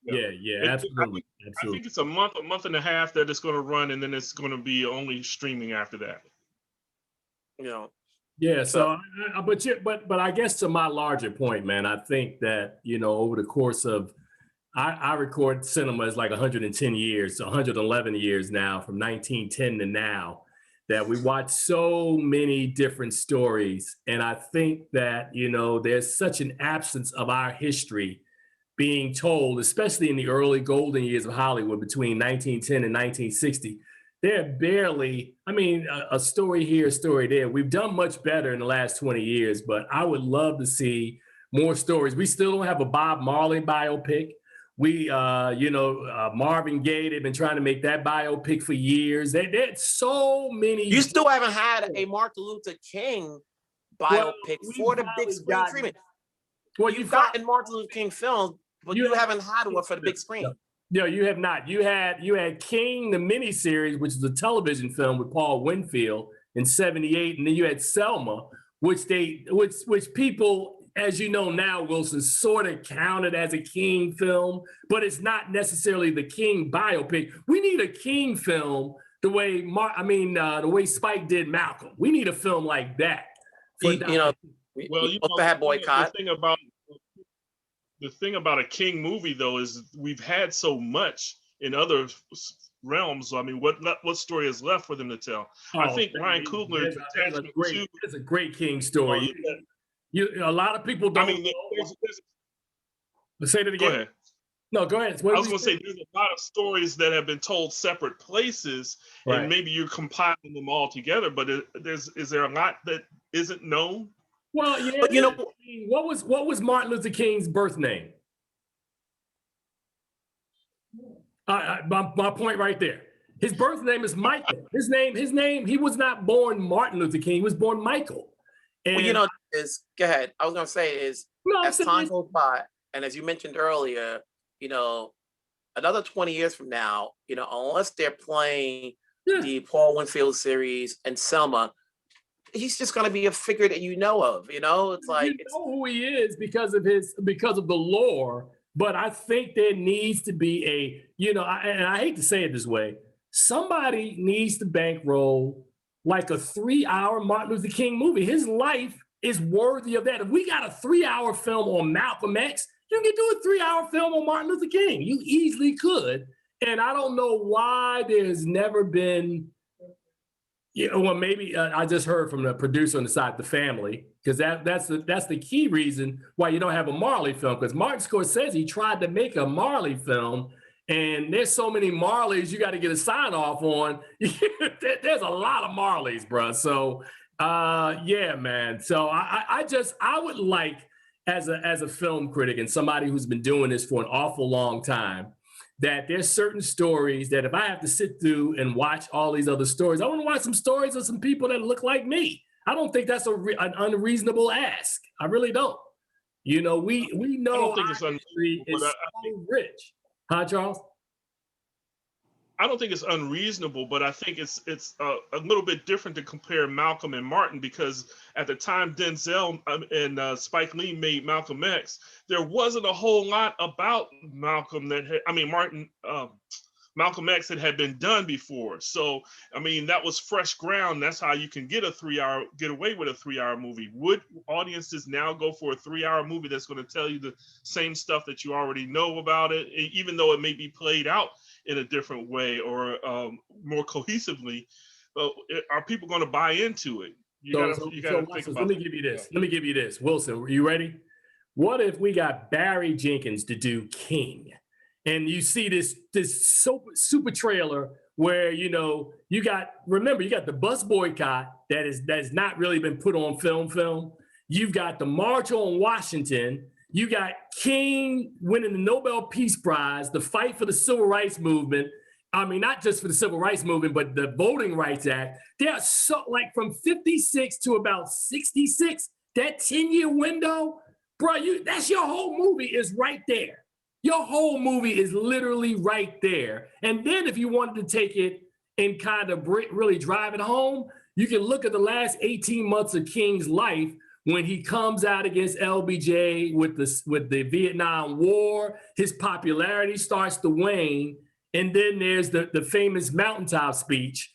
Yeah, absolutely. I think it's a month and a half that it's going to run, and then it's going to be only streaming after that. Yeah. So, but I guess to my larger point, man, I think that over the course of, I record cinema as like 110 years, 111 years now, from 1910 to now, that we watch so many different stories, and I think that there's such an absence of our history being told, especially in the early golden years of Hollywood between 1910 and 1960. They're barely, a story here, a story there. We've done much better in the last 20 years, but I would love to see more stories. We still don't have a Bob Marley biopic. We, Marvin Gaye, they've been trying to make that biopic for years. There's so many. You still haven't had a Martin Luther King biopic for the big screen treatment. Well, you've gotten Martin Luther King films, but you haven't had one for the big screen. No, you have not. You had King, the miniseries, which is a television film with Paul Winfield in '78, and then you had Selma, which people, as you know now, Wilson, sort of counted as a King film, but it's not necessarily the King biopic. We need a King film the way the way Spike did Malcolm. We need a film like that. We also had Boycott. The thing about a King movie, though, is we've had so much in other realms. What story is left for them to tell? I think Ryan Coogler's attachment to it's a great King story. A lot of people don't. Say that again. Go ahead. No, go ahead. I was going to say there's a lot of stories that have been told separate places, right, and maybe you're compiling them all together. But is there a lot that isn't known? Well, yeah. But what was Martin Luther King's birth name? My point right there. His birth name is Michael. His name. He was not born Martin Luther King. He was born Michael. And, go ahead. I was going to say as time goes by, and as you mentioned earlier, another 20 years from now, unless they're playing the Paul Winfield series and Selma, he's just going to be a figure that of. It's like who he is because of the lore. But I think there needs to be and I hate to say it this way, somebody needs to bankroll like a 3-hour Martin Luther King movie. His life is worthy of that. If we got a 3-hour film on Malcolm X, you can do a 3-hour film on Martin Luther King. You easily could. And I don't know why there's never been Yeah, well, maybe I just heard from the producer on the side, the family, because that's the key reason why you don't have a Marley film. Because Martin Scorsese tried to make a Marley film, and there's so many Marleys you got to get a sign off on. There's a lot of Marleys, bro. So, yeah, man. So I would like, as a film critic and somebody who's been doing this for an awful long time, that there's certain stories that if I have to sit through and watch all these other stories, I want to watch some stories of some people that look like me. I don't think that's an unreasonable ask. I really don't. You know, we know I don't think it's history is so rich. Huh, Charles? I don't think it's unreasonable, but I think it's a little bit different to compare Malcolm and Martin, because at the time Denzel and Spike Lee made Malcolm X, there wasn't a whole lot about Malcolm Martin, Malcolm X that had been done before. So, I mean, that was fresh ground. That's how you can get away with a 3-hour movie. Would audiences now go for a 3-hour movie that's going to tell you the same stuff that you already know about it, even though it may be played out in a different way or more cohesively? Are people going to buy into it? You gotta think about let me give you this. Let me give you this. Wilson, are you ready? What if we got Barry Jenkins to do King? And you see this super trailer where, you know, you got the bus boycott that has not really been put on film. You've got the March on Washington. You got King winning the Nobel Peace Prize, the fight for the Civil Rights Movement. I mean, not just for the Civil Rights Movement, but the Voting Rights Act. They're so, like, from 56 to about 66, that 10-year window, bro, that's your whole movie is right there. Your whole movie is literally right there. And then if you wanted to take it and kind of really drive it home, you can look at the last 18 months of King's life when he comes out against LBJ with the Vietnam War. His popularity starts to wane. And then there's the famous mountaintop speech.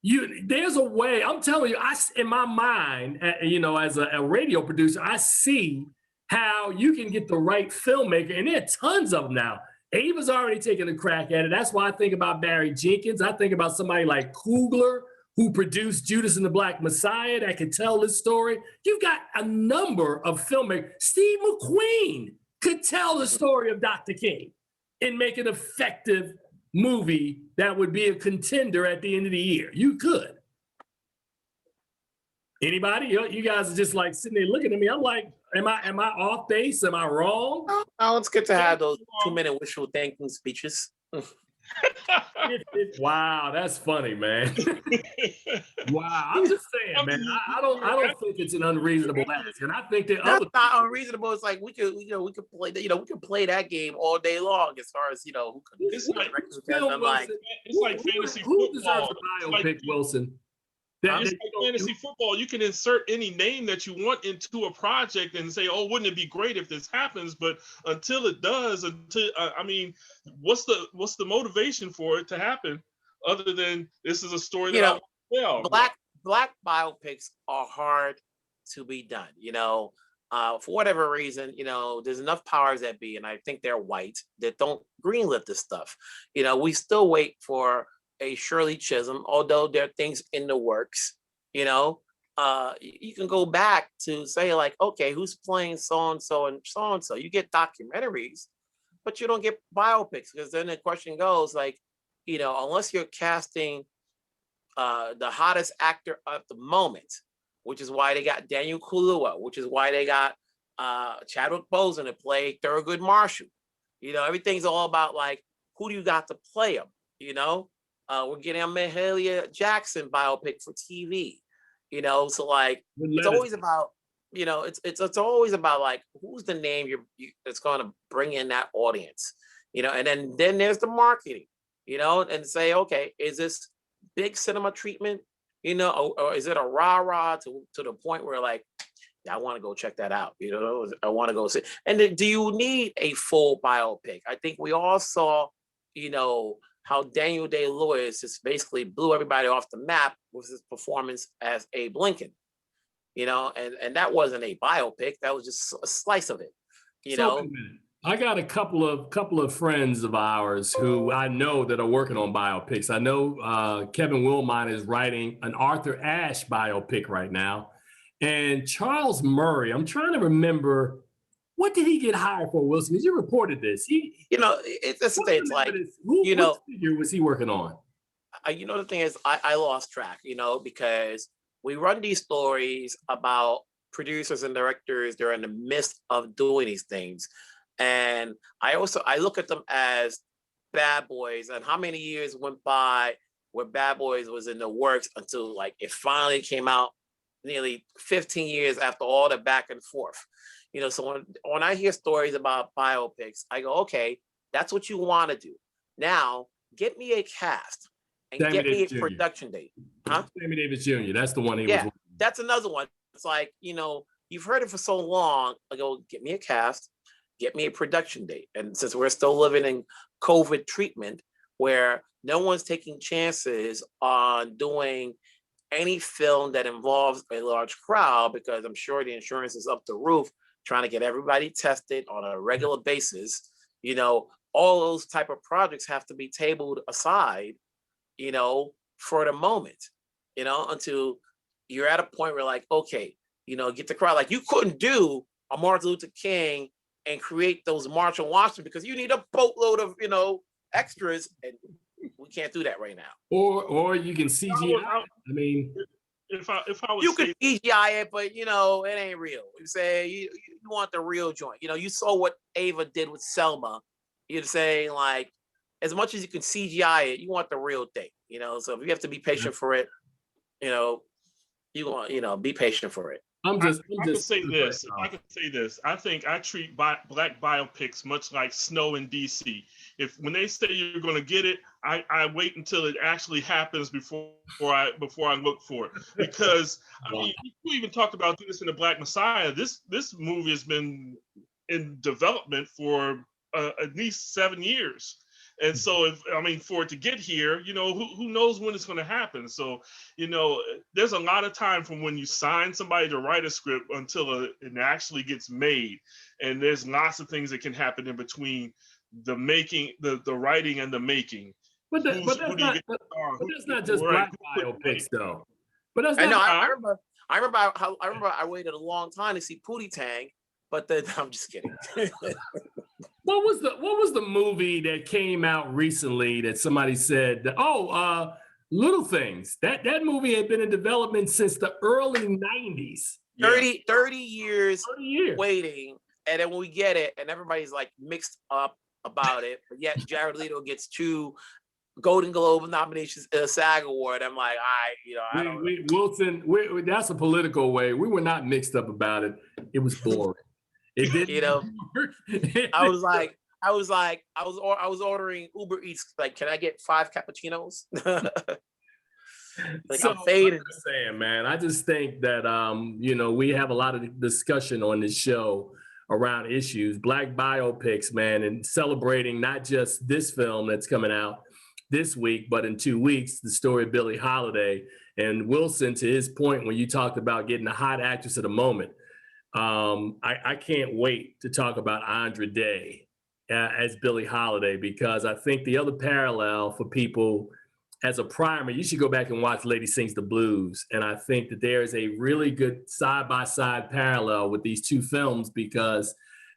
There's a way, I'm telling you, in my mind, you know, as a radio producer, I see how you can get the right filmmaker, and there are tons of them now. Ava's already taken a crack at it. That's why I think about Barry Jenkins. I think about somebody like Coogler, who produced Judas and the Black Messiah, that could tell this story. You've got a number of filmmakers. Steve McQueen could tell the story of Dr. King and make an effective movie that would be a contender at the end of the year. You could. Anybody? You guys are just like sitting there looking at me. I'm like, am I off base? Am I wrong? Oh, it's good to have those 2-minute wishful thinking speeches. Wow, that's funny, man. Wow, I'm just saying, man. I don't think it's an unreasonable ask, and I think that that's not unreasonable. It's like we could play that game all day long as far as who could. It's like fantasy football. Who deserves a biopic, Wilson? It's like fantasy football. You can insert any name that you want into a project and say, "Oh, wouldn't it be great if this happens?" But until it does, what's the motivation for it to happen, other than this is a story that I want to tell? Black biopics are hard to be done. For whatever reason, there's enough powers that be, and I think they're white, that don't greenlit this stuff. We still wait for a Shirley Chisholm, although there are things in the works. You can go back to say, like, okay, who's playing so-and-so and so-and-so? You get documentaries, but you don't get biopics, because then the question goes, like, unless you're casting the hottest actor at the moment, which is why they got Daniel Kaluuya, which is why they got Chadwick Boseman to play Thurgood Marshall. Everything's all about, like, who do you got to play him? We're getting a Mahalia Jackson biopic for TV. So, like, it's always about, it's always about, like, who's the name that's going to bring in that audience, and then there's the marketing, and say, okay, is this big cinema treatment, or is it a rah-rah to the point where, like, I want to go check that out, I want to go see. And then, do you need a full biopic? I think we all saw, how Daniel Day-Lewis just basically blew everybody off the map with his performance as Abe Lincoln, and that wasn't a biopic. That was just a slice of it, So I got a couple of friends of ours who I know that are working on biopics. I know Kevin Wilmot is writing an Arthur Ashe biopic right now, and Charles Murray. I'm trying to remember, what did he get hired for, Wilson? Because you reported this. That's the thing. It's like, what figure was he working on? The thing is, I lost track. Because we run these stories about producers and directors. They're in the midst of doing these things. And I look at them as Bad Boys, and how many years went by where Bad Boys was in the works until like it finally came out nearly 15 years after all the back and forth. So when I hear stories about biopics, I go, okay, that's what you want to do. Now get me a cast and get me a production date. Huh? Sammy Davis Jr. That's the one he was. That's another one. It's like, you've heard it for so long. I go, get me a cast. Get me a production date. And since we're still living in COVID treatment, where no one's taking chances on doing any film that involves a large crowd, because I'm sure the insurance is up the roof, trying to get everybody tested on a regular basis, all those type of projects have to be tabled aside, for the moment, until you're at a point where like, okay, get the crowd. Like you couldn't do a Martin Luther King and create those March on Washington because you need a boatload of, extras, and we can't do that right now. Or you can CGI. If I was, you can CGI it, but it ain't real. You say you want the real joint. You saw what Ava did with Selma. You're saying like, as much as you can CGI it, you want the real thing. So if you have to be patient for it, you want, be patient for it. I can say this. I think I treat black biopics much like snow in DC. When they say you're going to get it, I wait until it actually happens before I look for it. Because you even talked about this in the Black Messiah. This movie has been in development for at least 7 years. And so, for it to get here, who knows when it's going to happen? So, there's a lot of time from when you sign somebody to write a script until it actually gets made. And there's lots of things that can happen in between the making, the writing and the making. But that's not just black biopics, though. But that's not. I remember I waited a long time to see Pootie Tang, but then I'm just kidding. What was the movie that came out recently that somebody said, Little Things? That movie had been in development since the early 90s. 30 years waiting, and then when we get it, and everybody's like mixed up about it, but yet Jared Leto gets 2 Golden Globe nominations and a SAG award. I'm like, I don't know. Wilson, that's a political way. We were not mixed up about it. It was boring. It didn't work. I was ordering Uber Eats. Like, can I get 5 cappuccinos? I'm faded. I'm just saying, man. I just think that we have a lot of discussion on this show around issues, black biopics, man, and celebrating not just this film that's coming out this week, but in 2 weeks, the story of Billie Holiday. And Wilson, to his point, when you talked about getting a hot actress of the moment. I can't wait to talk about Andra Day as Billie Holiday, because I think the other parallel for people as a primer, you should go back and watch Lady Sings the Blues. And I think that there is a really good side-by-side parallel with these 2 films because,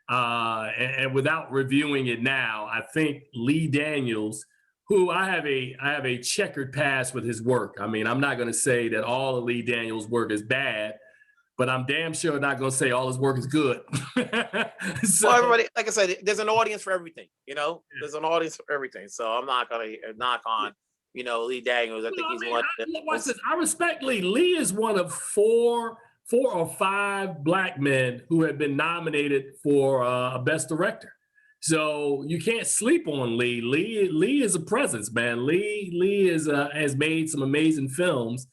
and without reviewing it now, I think Lee Daniels, who I have a checkered past with his work. I'm not going to say that all of Lee Daniels' work is bad, but I'm damn sure not going to say all his work is good. So, well, everybody, like I said, there's an audience for everything, There's an audience for everything. So I'm not going to knock on, Lee Daniels. I think he's one. I respect Lee. Lee is one of four or five black men who have been nominated for a Best Director. So you can't sleep on Lee. Lee is a presence, man. Lee has made some amazing films.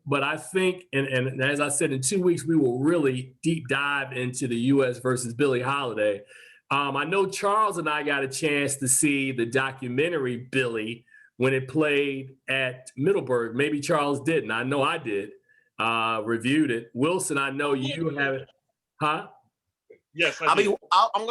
But I think, and as I said, in 2 weeks, we will really deep dive into the U.S. versus Billie Holiday. I know Charles and I got a chance to see the documentary Billie when it played at Middleburg. Maybe Charles didn't. I know I did. Reviewed it. Wilson, I know you have it. Huh? Yes, I'm going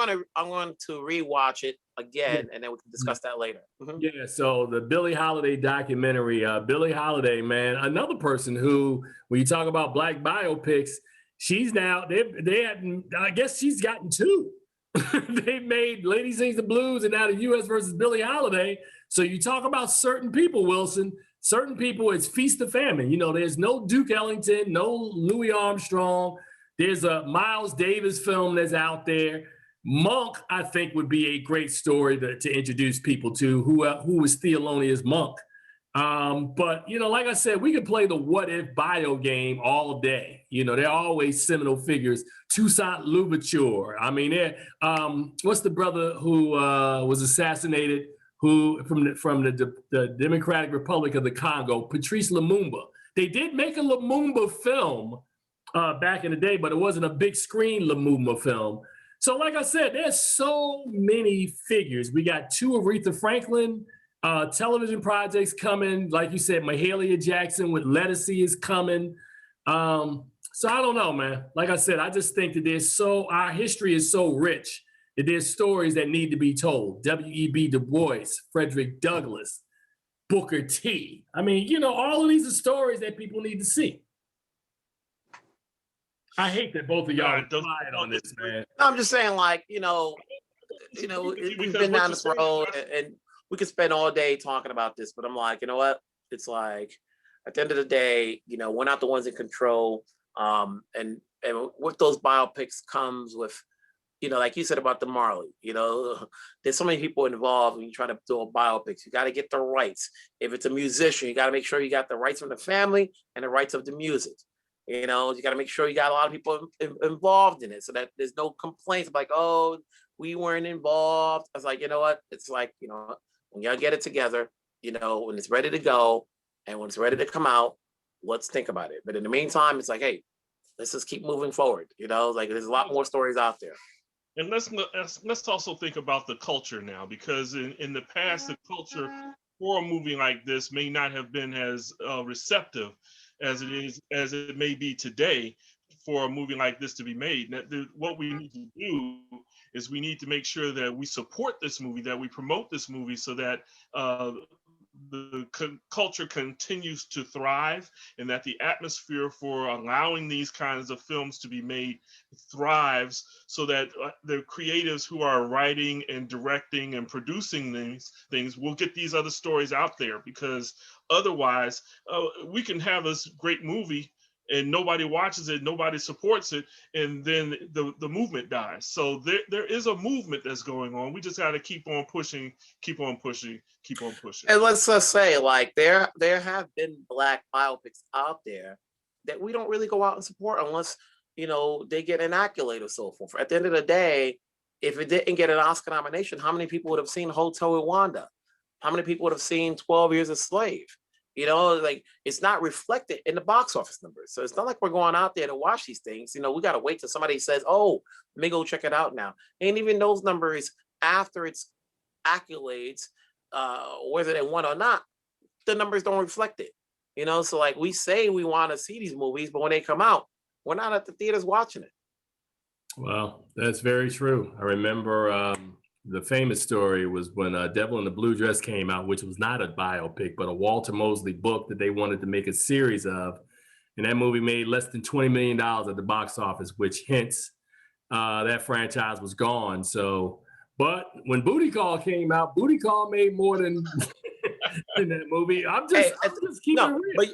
to rewatch it again, and then we can discuss that later. Yeah, so the Billie Holiday documentary, Billie Holiday, man, another person who, when you talk about black biopics, she's now, I guess she's gotten two. They made Lady Sings the Blues and now the U.S. versus Billie Holiday. So you talk about certain people, Wilson, certain people, it's feast or famine. You know, there's no Duke Ellington, no Louis Armstrong. There's a Miles Davis film that's out there. Monk, I think, would be a great story to introduce people to, who was Thelonious Monk. But, you know, like I said, we could play the what if bio game all day. You know, they're always seminal figures. Toussaint Louverture. I mean, what's the brother who was assassinated, who from the Democratic Republic of the Congo, Patrice Lumumba. They did make a Lumumba film back in the day, but it wasn't a big screen Lumumba film. So like I said, there's so many figures. We got two Aretha Franklin television projects coming. Like you said, Mahalia Jackson with Lettucey is coming. So I don't know, man. Like I said, I just think that our history is so rich that there's stories that need to be told. W.E.B. Du Bois, Frederick Douglass, Booker T. I mean, you know, all of these are stories that people need to see. I hate that both of y'all are quiet on this, man. I'm just saying, like, you know, we've been down this road, and we could spend all day talking about this, but I'm like, you know what? It's like, at the end of the day, you know, we're not the ones in control. And with those biopics comes with, you know, like you said about the Marley, you know, there's so many people involved when you try to do a biopics. You got to get the rights. If it's a musician, you got to make sure you got the rights from the family and the rights of the music. You know, you got to make sure you got a lot of people involved in it so that there's no complaints like, oh, we weren't involved. I was like, you know what? It's like, you know, when y'all get it together, you know, when it's ready to go and when it's ready to come out, let's think about it. But in the meantime, it's like, hey, let's just keep moving forward. You know, like there's a lot more stories out there. And let's also think about the culture now, because in the past, the culture for a movie like this may not have been as receptive as it may be today for a movie like this to be made. Now, what we need to do is we need to make sure that we support this movie, that we promote this movie, so that the culture continues to thrive, and that the atmosphere for allowing these kinds of films to be made thrives, so that the creatives who are writing and directing and producing these things will get these other stories out there. Because otherwise, we can have this great movie and nobody watches it, nobody supports it, and then the movement dies. So there is a movement that's going on. We just got to keep on pushing, keep on pushing. And let's just say, like, there have been Black biopics out there that we don't really go out and support unless, you know, they get an accolade or so forth. At the end of the day, if it didn't get an Oscar nomination, how many people would have seen Hotel Rwanda? How many people would have seen 12 Years a Slave? You know, like, it's not reflected in the box office numbers. So it's not like we're going out there to watch these things. You know, we got to wait till somebody says, oh, let me go check it out now. And even those numbers, after its accolades, whether they won or not, the numbers don't reflect it. You know, so like we say we want to see these movies, but when they come out, we're not at the theaters watching it. Well, that's very true. I remember the famous story was when Devil in the Blue Dress came out, which was not a biopic, but a Walter Mosley book that they wanted to make a series of. And that movie made less than $20 million at the box office, which hints that franchise was gone. So, but when Booty Call came out, Booty Call made more than in that movie. I'm just keeping it real. But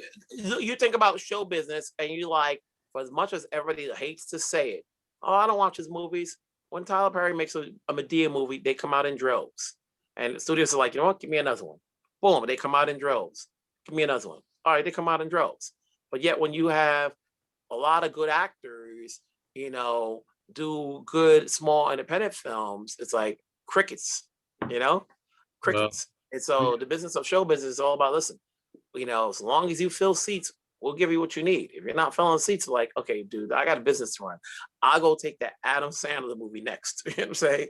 you think about show business and you like, for as much as everybody hates to say it, oh, I don't watch his movies. When Tyler Perry makes a Medea movie, they come out in droves. And the studios are like, you know what, give me another one. Boom, they come out in droves. Give me another one. All right, they come out in droves. But yet when you have a lot of good actors, you know, do good small independent films, it's like crickets, you know, crickets. And so the business of show business is all about, listen, you know, as long as you fill seats, we'll give you what you need. If you're not filling seats, like, okay, dude, I got a business to run. I'll go take that Adam Sandler movie next. You know what I'm saying?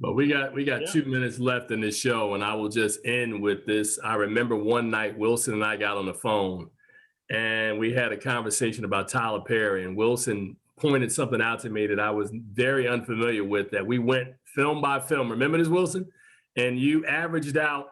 But we got 2 minutes left in this show, and I will just end with this. I remember one night Wilson and I got on the phone, and we had a conversation about Tyler Perry, and Wilson pointed something out to me that I was very unfamiliar with, that we went film by film. Remember this, Wilson? And you averaged out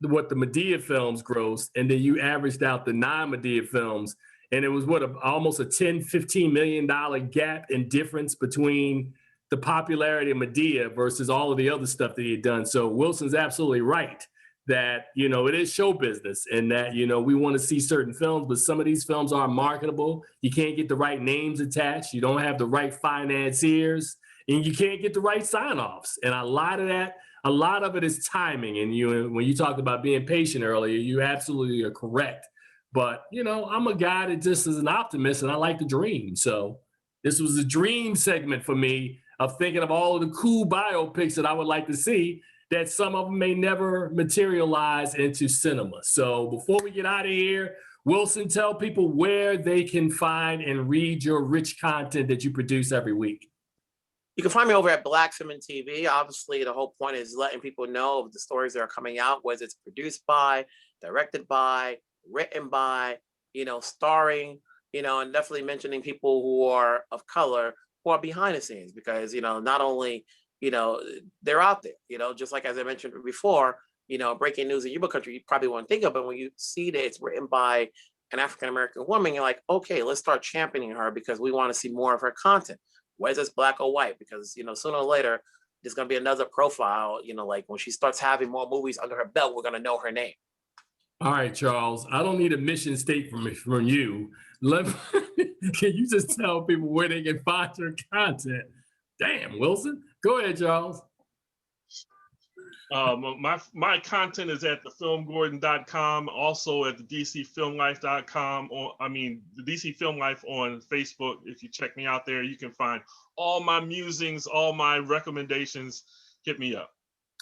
what the Madea films grossed, and then you averaged out the non-Madea films. And it was almost a $10-15 million gap in difference between the popularity of Madea versus all of the other stuff that he had done. So Wilson's absolutely right that, you know, it is show business, and that, you know, we want to see certain films, but some of these films aren't marketable. You can't get the right names attached. You don't have the right financiers, and you can't get the right sign-offs. And a lot of it is timing. And when you talked about being patient earlier, you absolutely are correct. But, you know, I'm a guy that just is an optimist, and I like to dream. So this was a dream segment for me of thinking of all of the cool biopics that I would like to see, that some of them may never materialize into cinema. So before we get out of here, Wilson, tell people where they can find and read your rich content that you produce every week. You can find me over at BlackfilmandTV. Obviously, the whole point is letting people know of the stories that are coming out, whether it's produced by, directed by, written by, you know, starring, you know, and definitely mentioning people who are of color, who are behind the scenes, because, you know, not only, you know, they're out there, you know, just like as I mentioned before, you know, breaking news in Yuba country, you probably won't think of it. When you see that it's written by an African-American woman, you're like, okay, let's start championing her because we want to see more of her content, whether it's black or white, because, you know, sooner or later, there's going to be another profile, you know, like when she starts having more movies under her belt, we're going to know her name. All right, Charles, I don't need a mission statement from you. Can you just tell people where they can find your content? Damn, Wilson. Go ahead, Charles. My content is at thefilmgordon.com, also at the dcfilmlife.com, or the DC Film Life on Facebook. If you check me out there, you can find all my musings, all my recommendations. Hit me up.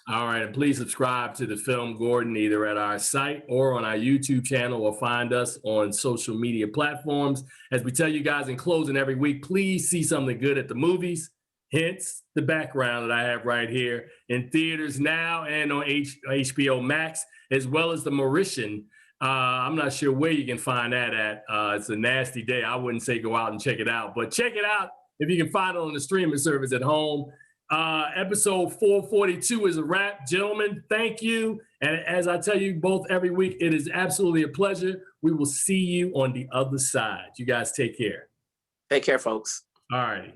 All right, and please subscribe to the Film Gordon either at our site or on our YouTube channel, or find us on social media platforms. As we tell you guys in closing every week, please see something good at the movies, hence the background that I have right here, in theaters now and on HBO Max, as well as The Mauritian. I'm not sure where you can find that at. It's a nasty day. I wouldn't say go out and check it out, but check it out if you can find it on the streaming service at home. Episode 442 is a wrap. Gentlemen, thank you. And as I tell you both every week, it is absolutely a pleasure. We will see you on the other side. You guys take care. Take care, folks. All righty.